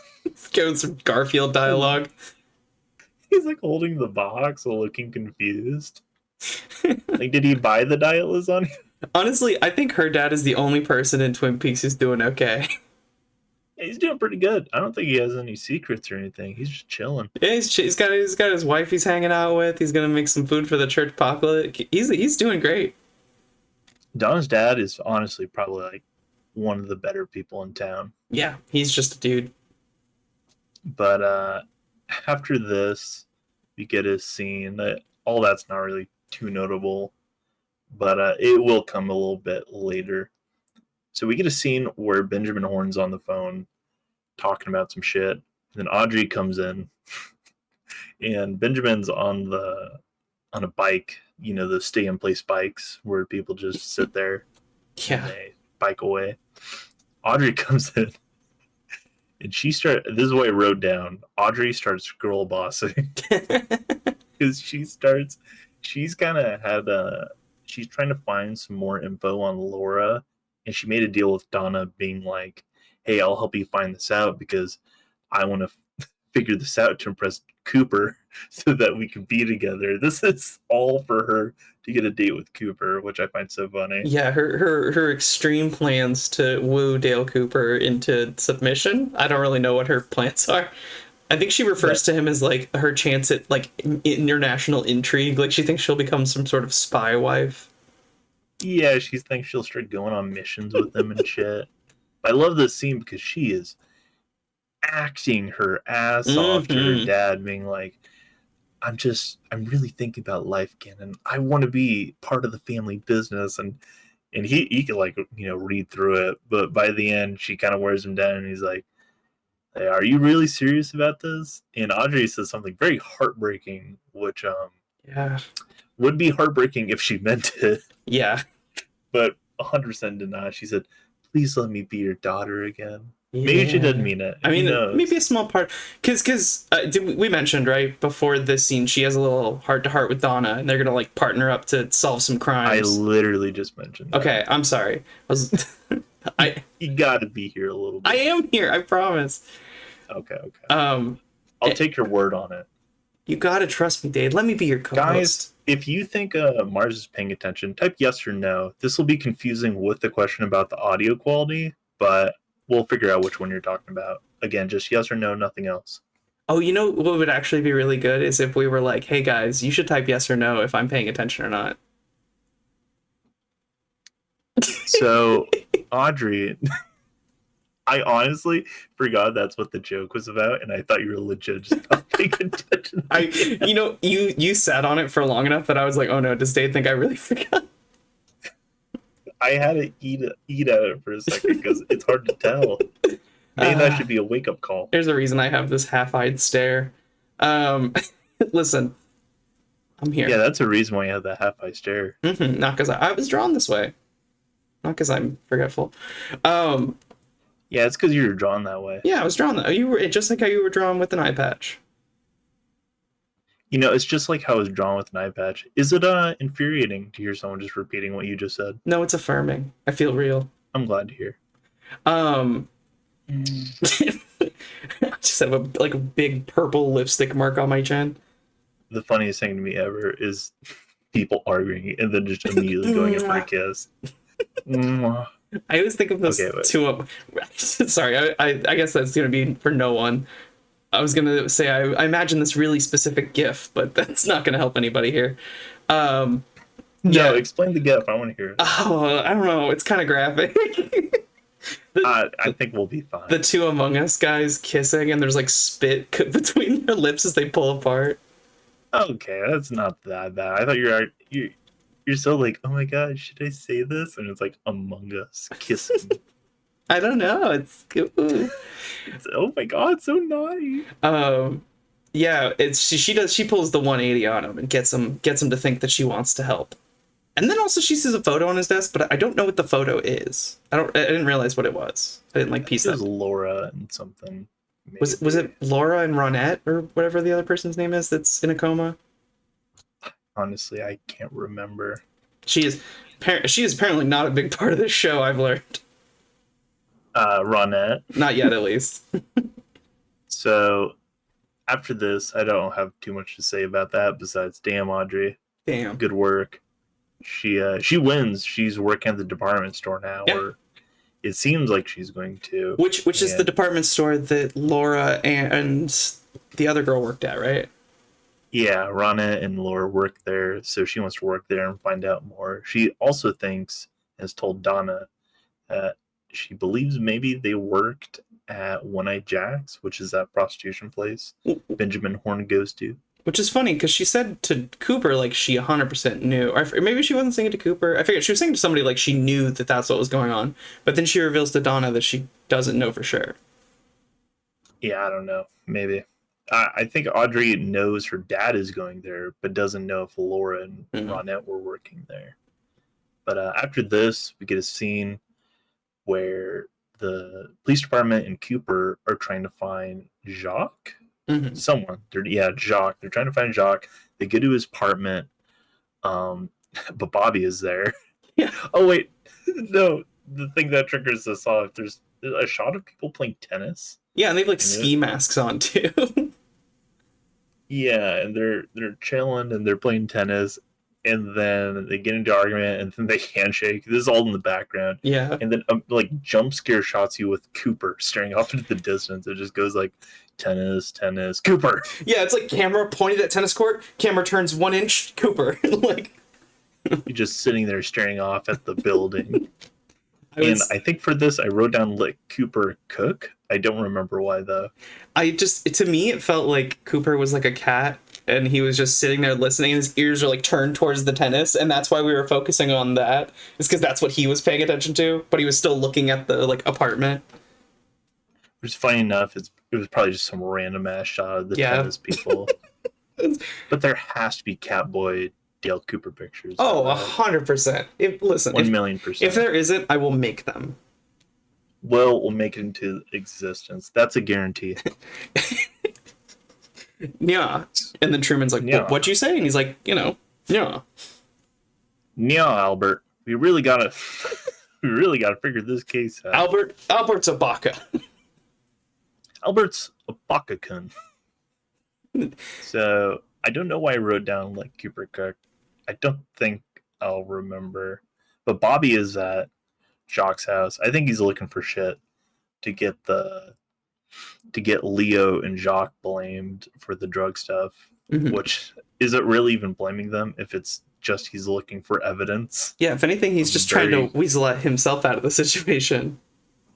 S1: Going some Garfield dialogue.
S2: He's like holding the box while looking confused. Like, did he buy the diet lasagna?
S1: Honestly, I think her dad is the only person in Twin Peaks who's doing okay.
S2: Yeah, he's doing pretty good. I don't think he has any secrets or anything. He's just chilling.
S1: Yeah, he's got his wife he's hanging out with. He's gonna make some food for the church apocalypse. He's doing great.
S2: Donna's dad is honestly probably like one of the better people in town.
S1: Yeah, he's just a dude.
S2: But after this, we get a scene that all that's not really too notable, but it will come a little bit later. So we get a scene where Benjamin Horne's on the phone talking about some shit. And then Audrey comes in, and Benjamin's on a bike, the stay in place bikes where people just sit there and
S1: Yeah.
S2: they bike away. Audrey comes in, and this is what I wrote down. Audrey starts girl bossing because she's kind of had she's trying to find some more info on Laura, and she made a deal with Donna being like, hey, I'll help you find this out because I want to figure this out to impress Cooper so that we can be together. This is all for her to get a date with Cooper, which I find so funny.
S1: Yeah, her extreme plans to woo Dale Cooper into submission. I don't really know what her plans are. I think she refers to him as like her chance at like international intrigue. Like she thinks she'll become some sort of spy wife.
S2: Yeah, she thinks she'll start going on missions with him and shit. I love this scene because she is acting her ass off to her dad, being like, I'm really thinking about life again, and I want to be part of the family business. And he can like read through it, but by the end she kind of wears him down, and he's like, hey, are you really serious about this? And Audrey says something very heartbreaking, which
S1: Yeah.
S2: would be heartbreaking if she meant it,
S1: Yeah.
S2: but 100% did not. She said, please let me be your daughter again. Maybe she didn't mean it.
S1: I mean,
S2: Who knows?
S1: maybe a small part, because we mentioned right before this scene she has a little heart to heart with Donna, and they're gonna like partner up to solve some crimes.
S2: I literally just mentioned that.
S1: Okay, I'm sorry.
S2: You got to be here a little bit.
S1: I am here. I promise.
S2: Okay.
S1: I'll
S2: take your word on it.
S1: You gotta trust me, Dave. Let me be your co-host.
S2: Guys, if you think Mars is paying attention, type yes or no. This will be confusing with the question about the audio quality, but we'll figure out which one you're talking about. Again, just yes or no, nothing else.
S1: Oh, you know what would actually be really good is if we were like, hey guys, you should type yes or no if I'm paying attention or not.
S2: So, Audrey, I honestly forgot that's what the joke was about, and I thought you were legit just not paying attention.
S1: You sat on it for long enough that I was like, oh no, does Dave think I really forgot?
S2: I had to eat at it for a second because it's hard to tell. Maybe that should be a wake-up call.
S1: There's a reason I have this half-eyed stare. Listen, I'm here.
S2: Yeah, that's a reason why you have that half-eye stare.
S1: Not because I was drawn this way. Not because I'm forgetful. Um,
S2: Yeah, it's because you were drawn that way.
S1: yeah, I was drawn that. You were just like how you were drawn with an eye patch.
S2: You know, it's just like how I was drawn with an eye patch. Is it infuriating to hear someone just repeating what you just said?
S1: No, it's affirming. I feel real.
S2: I'm glad to hear.
S1: I just have a big purple lipstick mark on my chin.
S2: The funniest thing to me ever is people arguing and then just immediately going in for a kiss. Mwah.
S1: I always think of this
S2: Okay, wait.
S1: to sorry, I guess that's gonna be for no one. I was gonna say I imagine this really specific GIF, but that's not gonna help anybody here.
S2: No,
S1: Yeah.
S2: explain the GIF. I want to hear it.
S1: Oh, I don't know. It's kind of graphic.
S2: I think we'll be fine.
S1: The two Among Us guys kissing, and there's like spit between their lips as they pull apart.
S2: Okay, that's not that bad. I thought you're so like, oh my god, should I say this? And it's like Among Us kissing.
S1: I don't know. It's
S2: Oh my god, so naughty.
S1: yeah. It's she pulls the 180 on him and gets him to think that she wants to help. And then also she sees a photo on his desk, but I don't know what the photo is. I didn't realize what it was. I didn't like piece
S2: It
S1: that.
S2: was Laura and something.
S1: Was it Laura and Ronette or whatever the other person's name is that's in a coma?
S2: Honestly, I can't remember.
S1: She is apparently not a big part of this show, I've learned.
S2: Ronette.
S1: Not yet, at least.
S2: So after this, I don't have too much to say about that besides damn Audrey.
S1: Damn.
S2: Good work. She wins. She's working at the department store now,
S1: Yeah.
S2: or it seems like she's going to.
S1: Which is the department store that Laura and the other girl worked at, right?
S2: Yeah, Ronette and Laura work there, so she wants to work there and find out more. She also thinks, has told Donna, that she believes maybe they worked at One Eye Jack's, which is that prostitution place Benjamin Horn goes to.
S1: Which is funny because she said to Cooper like she 100% knew, or maybe she wasn't saying it to Cooper. I figured she was saying to somebody like she knew that that's what was going on, but then she reveals to Donna that she doesn't know for sure.
S2: Yeah, I don't know. Maybe. I think Audrey knows her dad is going there, but doesn't know if Laura and Ronette were working there. But after this, we get a scene where the police department and Cooper are trying to find Jacques. Someone. Jacques. They're trying to find Jacques. They go to his apartment, but Bobby is there.
S1: Yeah.
S2: Oh, wait. No, the thing that triggers us off, there's a shot of people playing tennis.
S1: Yeah, and they have like ski masks on too.
S2: Yeah, and they're chilling and they're playing tennis, and then they get into argument and then they handshake. This is all in the background.
S1: Yeah.
S2: And then like jump scare shots you with Cooper staring off into the distance. It just goes like tennis, Cooper.
S1: Yeah, it's like camera pointed at tennis court, camera turns 1 inch, Cooper. Like
S2: You're just sitting there staring off at the building. I think for this I wrote down let Cooper cook. I don't remember why though.
S1: To me it felt like Cooper was like a cat and he was just sitting there listening and his ears are like turned towards the tennis, and that's why we were focusing on that. It's because that's what he was paying attention to, but he was still looking at the like apartment.
S2: Which is funny enough, it was probably just some random ass shot of the tennis people. But there has to be Catboy Dale Cooper pictures.
S1: Oh, 100%. Listen,
S2: 1,000,000%.
S1: If there isn't, I will make them.
S2: We'll make it into existence. That's a guarantee.
S1: Yeah. And then Truman's like,
S2: yeah.
S1: What'd you say? And he's like, yeah.
S2: Yeah, Albert. We really gotta figure this case out.
S1: Albert's a baka.
S2: Albert's a baka-kun. So I don't know why I wrote down like Cooper Cook. I don't think I'll remember. But Bobby is at Jacques' house. I think he's looking for shit to get Leo and Jacques blamed for the drug stuff. Which isn't really even blaming them if it's just he's looking for evidence.
S1: Yeah, if anything, he's just trying to weasel himself out of the situation.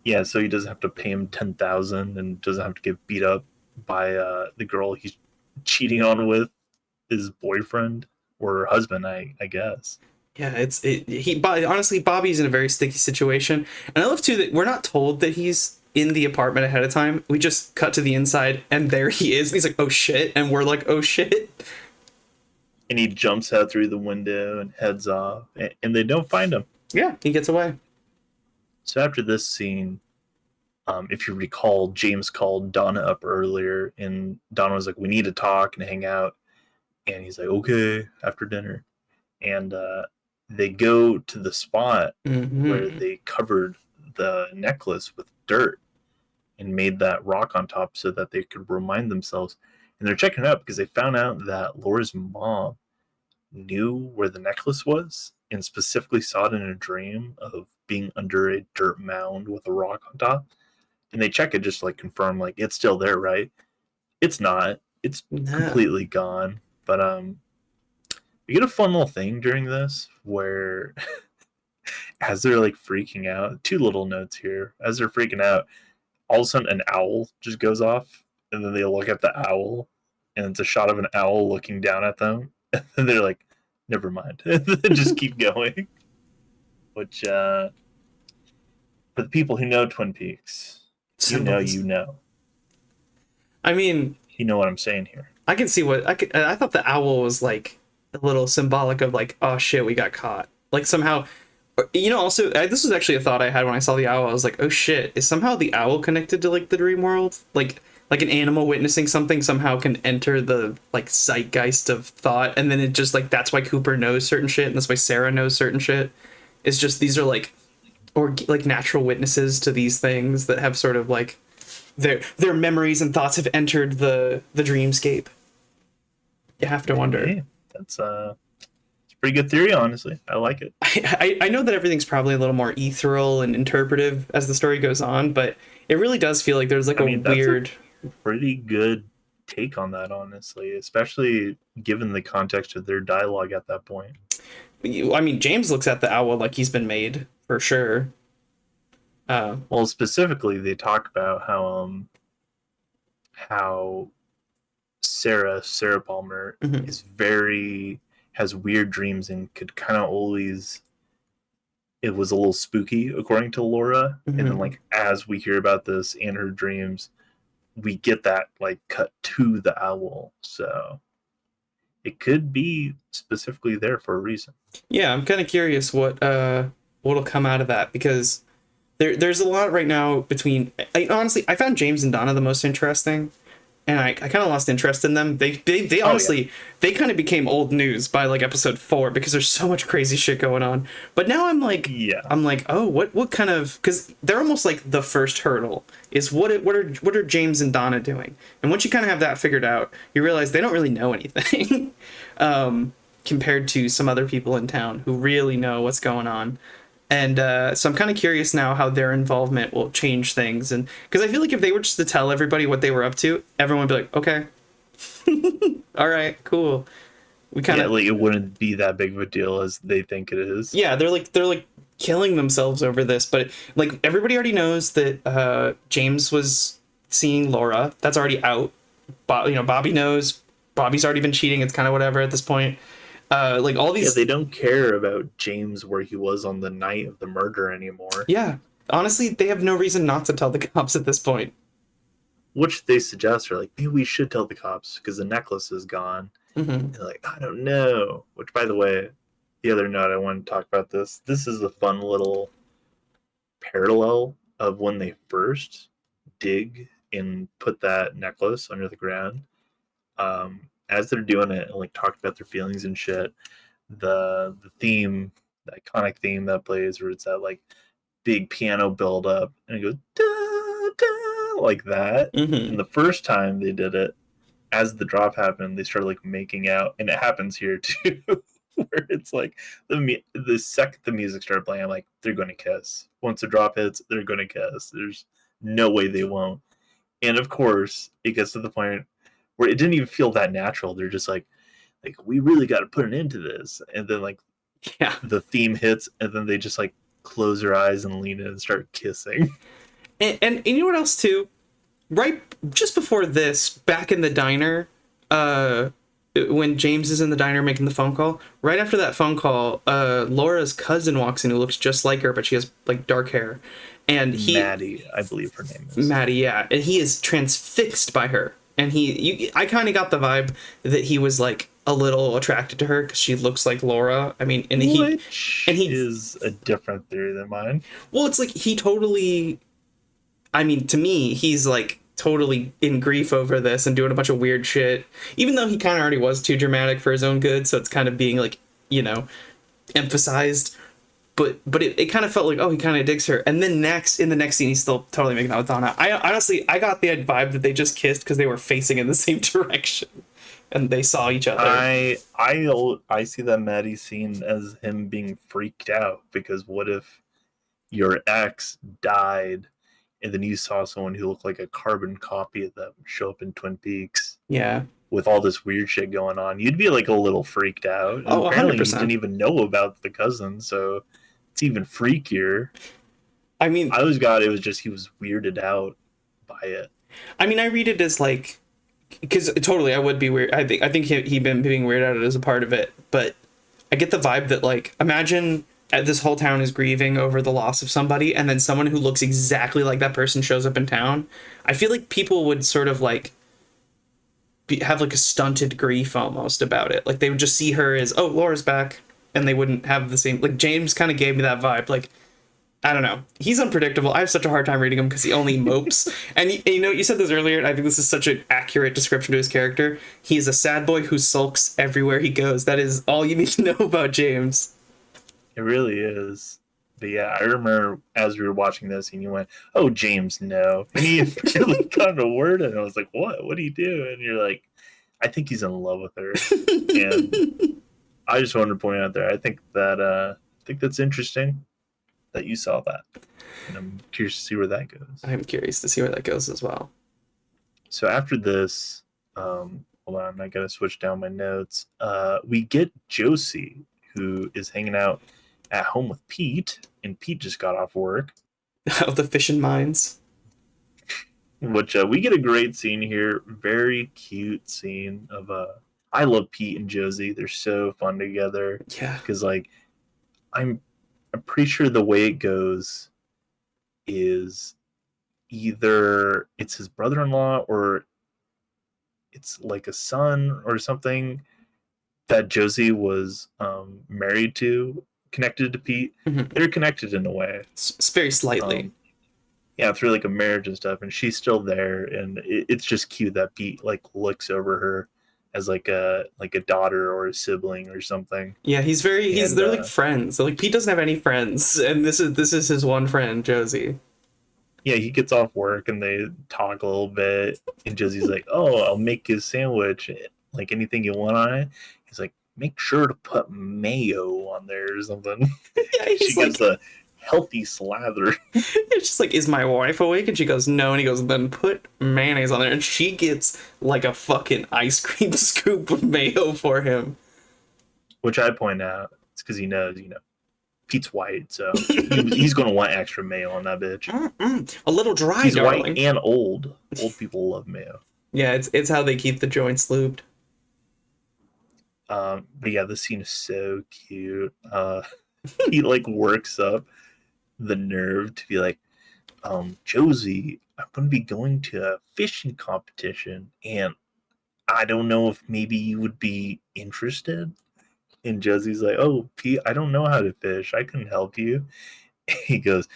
S2: Yeah, so he doesn't have to pay him $10,000 and doesn't have to get beat up by the girl he's cheating on with his boyfriend or husband, I guess.
S1: Yeah, honestly, Bobby's in a very sticky situation, and I love too that we're not told that he's in the apartment ahead of time. We just cut to the inside, and there he is. And he's like, "Oh shit," and we're like, "Oh shit."
S2: and he jumps out through the window and heads off, and they don't find him.
S1: Yeah, he gets away.
S2: So after this scene, if you recall, James called Donna up earlier, and Donna was like, "We need to talk and hang out." And he's like, "Okay, after dinner." And they go to the spot where they covered the necklace with dirt and made that rock on top so that they could remind themselves. And they're checking it out because they found out that Laura's mom knew where the necklace was and specifically saw it in a dream of being under a dirt mound with a rock on top. And they check it just to like confirm, like, it's still there, right? It's not. It's completely gone. But we get a fun little thing during this where as they're like freaking out, two little notes here. As they're freaking out, all of a sudden an owl just goes off, and then they look at the owl, and it's a shot of an owl looking down at them, and they're like, never mind. And then just keep going. Which for the people who know Twin Peaks, you know.
S1: I mean,
S2: you know what I'm saying here.
S1: I can see what I thought the owl was like a little symbolic of like, oh shit, we got caught. Like somehow, you know, also this was actually a thought I had when I saw the owl. I was like, oh shit, is somehow the owl connected to like the dream world? Like an animal witnessing something somehow can enter the like zeitgeist of thought, and then it just like that's why Cooper knows certain shit, and that's why Sarah knows certain shit. It's just these are like or like natural witnesses to these things that have sort of like their memories and thoughts have entered the dreamscape. You have to wonder.
S2: Hey, that's it's a pretty good theory, honestly. I like it.
S1: I know that everything's probably a little more ethereal and interpretive as the story goes on, but it really does feel like there's like weird,
S2: pretty good take on that, honestly, especially given the context of their dialogue at that point.
S1: I mean, James looks at the owl like he's been made for sure.
S2: Well, specifically, they talk about how Sarah Palmer is has weird dreams and could kind of always, it was a little spooky according to Laura. And then like as we hear about this in her dreams, we get that like cut to the owl. So it could be specifically there for a reason.
S1: Yeah, I'm kind of curious what'll come out of that, because there's a lot right now between. Honestly, I found James and Donna the most interesting, and I kind of lost interest in them. They honestly they kind of became old news by like episode 4 because there's so much crazy shit going on. But now I'm like, oh, what kind of, because they're almost like the first hurdle is what are James and Donna doing, and once you kind of have that figured out, you realize they don't really know anything compared to some other people in town who really know what's going on. And so I'm kind of curious now how their involvement will change things. And because I feel like if they were just to tell everybody what they were up to, everyone would be like, okay, all right, cool. We kind of
S2: like it wouldn't be that big of a deal as they think it is.
S1: Yeah, they're like killing themselves over this. But like everybody already knows that James was seeing Laura. That's already out. Bobby knows. Bobby's already been cheating. It's kind of whatever at this point. Like all these,
S2: they don't care about James where he was on the night of the murder anymore.
S1: Yeah, honestly, they have no reason not to tell the cops at this point.
S2: Which they suggest are like, maybe we should tell the cops because the necklace is gone. And they're like, I don't know. Which, by the way, the other note I want to talk about this is a fun little parallel of when they first dig and put that necklace under the ground. As they're doing it and like talking about their feelings and shit, the theme, the iconic theme that plays where it's that like big piano build up and it goes da, da, like that. And the first time they did it, as the drop happened, they started like making out, and it happens here too, where it's like the second the music started playing, I'm like, they're going to kiss. Once the drop hits, they're going to kiss. There's no way they won't. And of course, it gets to the point where it didn't even feel that natural. They're just like we really got to put an end to this. And then like the theme hits, and then they just like close their eyes and lean in and start kissing.
S1: And you know what else too? Right just before this, back in the diner, when James is in the diner making the phone call, right after that phone call, Laura's cousin walks in who looks just like her, but she has like dark hair. And
S2: Maddie, I believe her name is.
S1: Maddie, yeah. And he is transfixed by her. And I kind of got the vibe that he was like a little attracted to her because she looks like Laura. I mean,
S2: Which
S1: and he,
S2: is a different theory than mine.
S1: well, it's like he totally. I mean, to me, he's like totally in grief over this and doing a bunch of weird shit. Even though he kind of already was too dramatic for his own good, so it's kind of being like, you know, emphasized. But it kind of felt like, oh, he kind of digs her. And then in the next scene, he's still totally making out with Donna. I honestly, I got the vibe that they just kissed because they were facing in the same direction and they saw each other.
S2: I see that Maddie scene as him being freaked out, because what if your ex died and then you saw someone who looked like a carbon copy of them show up in Twin Peaks
S1: Yeah.
S2: with all this weird shit going on? You'd be like a little freaked out. And
S1: Oh,
S2: apparently
S1: 100%.
S2: he didn't even know about the cousin, so it's even freakier.
S1: I mean,
S2: I always got it was just he was weirded out by it.
S1: I mean, I read it as like, because totally, I would be weird. I think he been being weirded out as a part of it, but I get the vibe that like, imagine this whole town is grieving over the loss of somebody, and then someone who looks exactly like that person shows up in town. I feel like people would sort of like have like a stunted grief almost about it. Like they would just see her as, oh, Laura's back, and they wouldn't have the same. Like James kind of gave me that vibe. Like, I don't know. He's unpredictable. I have such a hard time reading him because he only mopes. And you know, you said this earlier, and I think this is such an accurate description to his character. He's a sad boy who sulks everywhere he goes. That is all you need to know about James.
S2: It really is. But yeah, I remember as we were watching this and you went, "Oh, James, no." And he barely got a word, and I was like, "What? What do you do?" And you're like, "I think he's in love with her." And I just wanted to point out there, I think that's interesting that you saw that. And I'm curious to see where that goes.
S1: I'm curious to see where that goes as well.
S2: So after this, hold on, I gotta switch down my notes. We get Josie, who is hanging out at home with Pete, and Pete just got off work.
S1: Of the fishing mines.
S2: Which we get a great scene here, very cute scene of I love Pete and Josie. They're so fun together.
S1: Yeah.
S2: Because like I'm pretty sure the way it goes is either it's his brother-in-law or it's like a son or something that Josie was married to, connected to Pete.
S1: Mm-hmm.
S2: They're connected in a way.
S1: It's very slightly.
S2: Yeah, through like a marriage and stuff, and she's still there, and it's just cute that Pete like looks over her as like a daughter or a sibling or something.
S1: Yeah, they're like friends. So, like Pete doesn't have any friends, and this is his one friend, Josie.
S2: Yeah, he gets off work and they talk a little bit, and Josie's like, "Oh, I'll make you a sandwich. Like anything you want on it." He's like, "Make sure to put mayo on there or something."
S1: Yeah,
S2: she gives a healthy slather.
S1: It's just like, "Is my wife awake?" And she goes, "No." And he goes, "Then put mayonnaise on there." And she gets like a fucking ice cream scoop of mayo for him.
S2: Which I point out, it's because he knows, Pete's white, so he's going to want extra mayo on that bitch.
S1: A little dry,
S2: he's
S1: darling.
S2: White and old. Old people love mayo.
S1: Yeah, it's how they keep the joints lubed.
S2: But yeah, the scene is so cute. He like works up the nerve to be like, Josie, I'm going to be going to a fishing competition, and I don't know if maybe you would be interested. And Josie's like, "Oh, Pete, I don't know how to fish. I couldn't help you." He goes,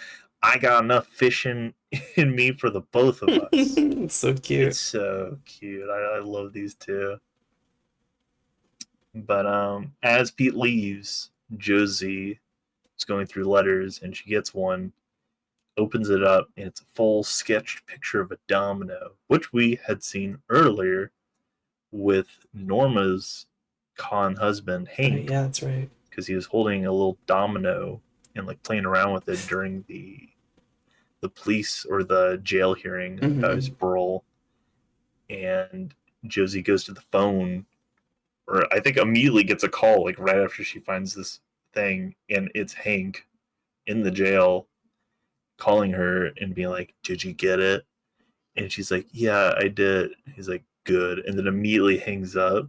S2: "I got enough fishing in me for the both of us."
S1: It's so cute.
S2: It's so cute. I love these two. But as Pete leaves, Josie is going through letters, and she gets one, opens it up, and it's a full sketched picture of a domino, which we had seen earlier with Norma's con husband Hank.
S1: Yeah, that's right.
S2: Because he was holding a little domino and like playing around with it during the police or the jail hearing about his parole. And Josie goes to the phone, or I think immediately gets a call like right after she finds this thing, and it's Hank in the jail calling her and being like, "Did you get it?" And she's like, "Yeah, I did." He's like, "Good." And then immediately hangs up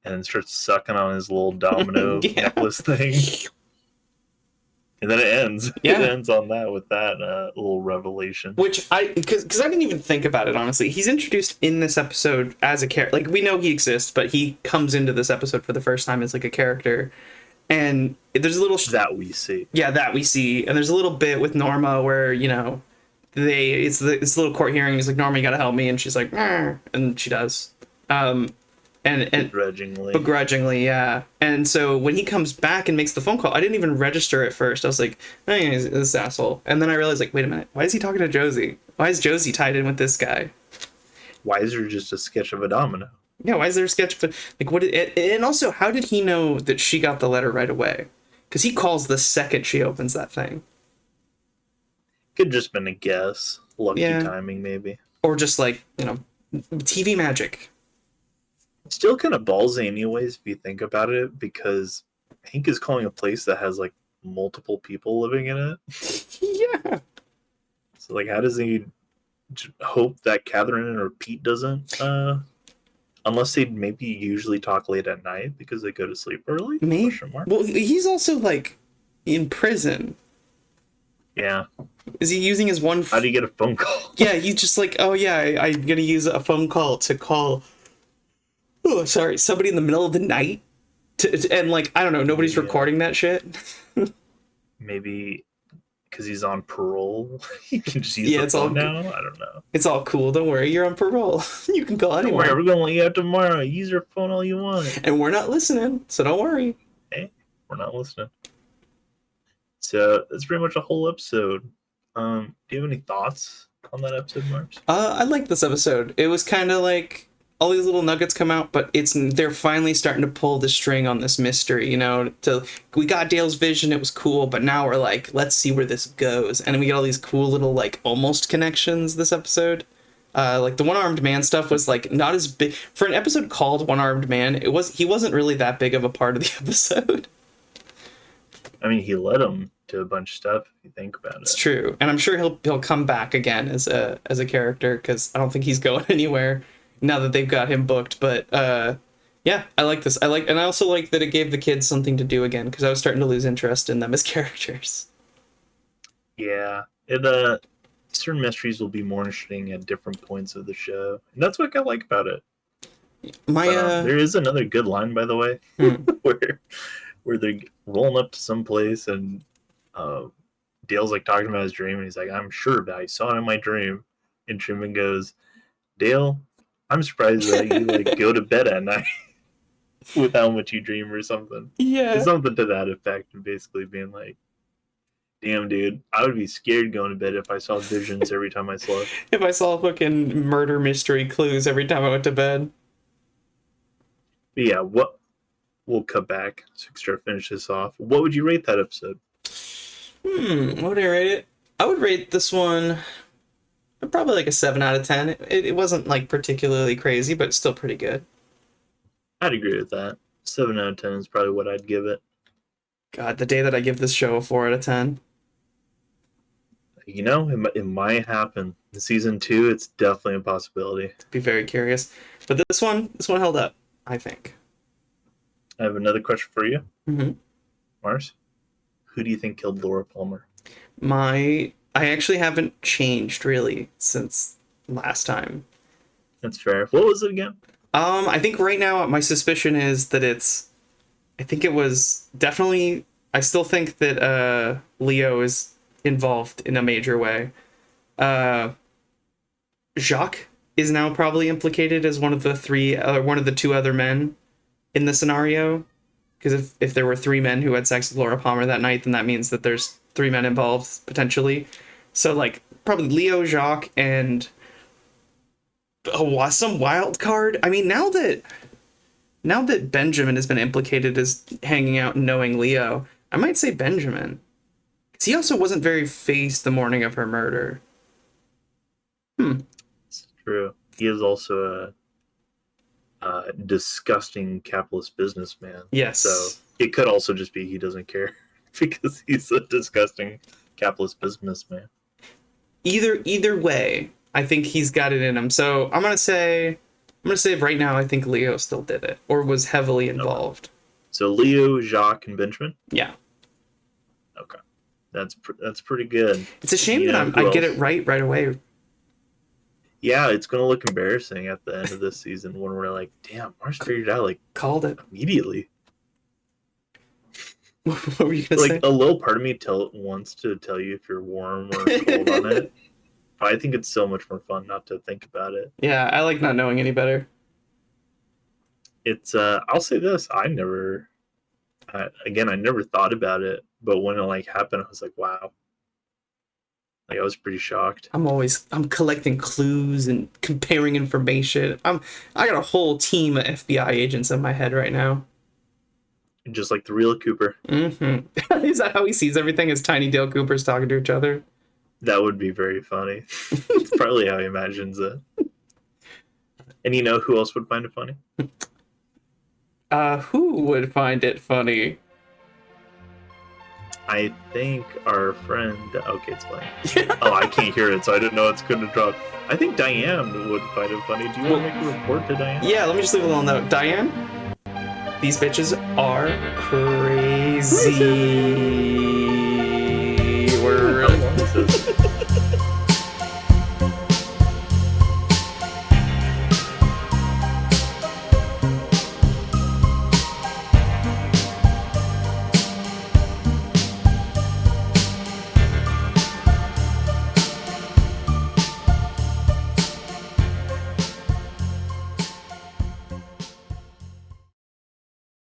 S2: and starts sucking on his little domino necklace thing. And then it ends.
S1: Yeah.
S2: It ends on that with that little revelation.
S1: Which because I didn't even think about it, honestly. He's introduced in this episode as a character. Like, we know he exists, but he comes into this episode for the first time as like a character. And there's a little
S2: that we see.
S1: Yeah, that we see. And there's a little bit with Norma where, you know, it's a little court hearing. He's like, Norma, you gotta help me, and she's like, "Meh," and she does. And begrudgingly, yeah. And so when he comes back and makes the phone call, I didn't even register at first. I was like, oh, yeah, he's this asshole. And then I realized, like, wait a minute, why is he talking to Josie? Why is Josie tied in with this guy?
S2: Why is there just a sketch of a domino?
S1: Yeah, why is there a sketch of like what? And also, how did he know that she got the letter right away? Because he calls the second she opens that thing.
S2: Could just been a guess, lucky timing maybe,
S1: or just like, you know, TV magic.
S2: Still kind of ballsy anyways if you think about it, because Hank is calling a place that has like multiple people living in it.
S1: Yeah.
S2: So like, how does he hope that Catherine or Pete doesn't? Unless they maybe usually talk late at night because they go to sleep early.
S1: Maybe. Well, he's also like in prison.
S2: Yeah.
S1: Is he using his one?
S2: How do you get a phone call?
S1: Yeah, he's just like, oh yeah, I'm gonna use a phone call to call. Oh, sorry, somebody in the middle of the night, and like, I don't know, nobody's recording that shit.
S2: Maybe because he's on parole, he can just use the phone now. I don't know.
S1: It's all cool. Don't worry, you're on parole. You can call anywhere.
S2: Don't worry, we're gonna let you out tomorrow. Use your phone all you want.
S1: And we're not listening, so don't worry.
S2: Hey, we're not listening. So that's pretty much a whole episode. Do you have any thoughts on that episode, Mars?
S1: I like this episode. It was kind of like all these little nuggets come out, but they're finally starting to pull the string on this mystery, you know. We got Dale's vision, it was cool, but now we're like, let's see where this goes. And we get all these cool little like almost connections this episode. Like the one-armed man stuff was like not as big for an episode called One-Armed Man. He wasn't really that big of a part of the episode.
S2: I mean, he led him to a bunch of stuff if you think about it.
S1: It's true, and I'm sure he'll come back again as a character, because I don't think he's going anywhere now that they've got him booked. But yeah, I like this. And I also like that it gave the kids something to do again, because I was starting to lose interest in them as characters.
S2: Yeah, certain mysteries will be more interesting at different points of the show, and that's what I like about it. There is another good line, by the way, where they're rolling up to some place and Dale's like talking about his dream, and he's like, I'm sure that I saw it in my dream. And Truman goes, Dale, I'm surprised that you like go to bed at night with how much you dream or something.
S1: Yeah.
S2: It's something to that effect, and basically being like, damn, dude, I would be scared going to bed if I saw visions every time I slept.
S1: If I saw fucking murder mystery clues every time I went to bed.
S2: But yeah, we'll cut back so we can start finish this off. What would you rate that episode?
S1: What would I rate it? I would rate this one probably like a 7 out of 10. It wasn't like particularly crazy, but it's still pretty good.
S2: I'd agree with that. 7 out of 10 is probably what I'd give it.
S1: God, the day that I give this show a 4 out of 10.
S2: You know, it might happen. In season 2, it's definitely a possibility.
S1: Be very curious. But this one held up, I think.
S2: I have another question for you.
S1: Mm-hmm.
S2: Mars, who do you think killed Laura Palmer?
S1: I actually haven't changed really since last time.
S2: That's fair. What was it again?
S1: I think right now my suspicion is that I think it was definitely, I still think that Leo is involved in a major way. Jacques is now probably implicated as one of the 2 other men in the scenario, because if there were 3 men who had sex with Laura Palmer that night, then that means that there's 3 men involved potentially. So like probably Leo, Jacques, and some wild card. I mean, now that Benjamin has been implicated as hanging out and knowing Leo, I might say Benjamin, because he also wasn't very phased the morning of her murder.
S2: It's true. He is also a disgusting capitalist businessman.
S1: Yes.
S2: So it could also just be he doesn't care because he's a disgusting capitalist businessman.
S1: Either way, I think he's got it in him. So I'm gonna say right now I think Leo still did it or was heavily involved.
S2: Okay. So Leo, Jacques, and Benjamin?
S1: Yeah.
S2: Okay. That's pretty good.
S1: It's a shame
S2: You
S1: that
S2: know who
S1: I get
S2: else?
S1: it right away.
S2: Yeah, it's gonna look embarrassing at the end of this season when we're like, damn, Mars figured it out like
S1: Called it.
S2: immediately.
S1: What were you gonna
S2: Like
S1: say?
S2: a little part of me wants to tell you if you're warm or cold on it. But I think it's so much more fun not to think about it.
S1: Yeah, I like not knowing any better.
S2: It's I'll say this, I never thought about it, but when it like happened, I was like, wow. Like I was pretty shocked.
S1: I'm collecting clues and comparing information. I got a whole team of FBI agents in my head right now.
S2: Just like the real Cooper.
S1: Mm-hmm. Is that how he sees everything? As Tiny Dale Coopers talking to each other?
S2: That would be very funny. It's probably how he imagines it. And you know who else would find it funny?
S1: Who would find it funny?
S2: I think our friend. Okay, it's playing. Oh, I can't hear it, so I didn't know it's going to drop. I think Diane would find it funny. Do you want to make a report to Diane?
S1: Yeah, let me just leave a little note. Diane, these bitches are crazy.
S2: How long is this?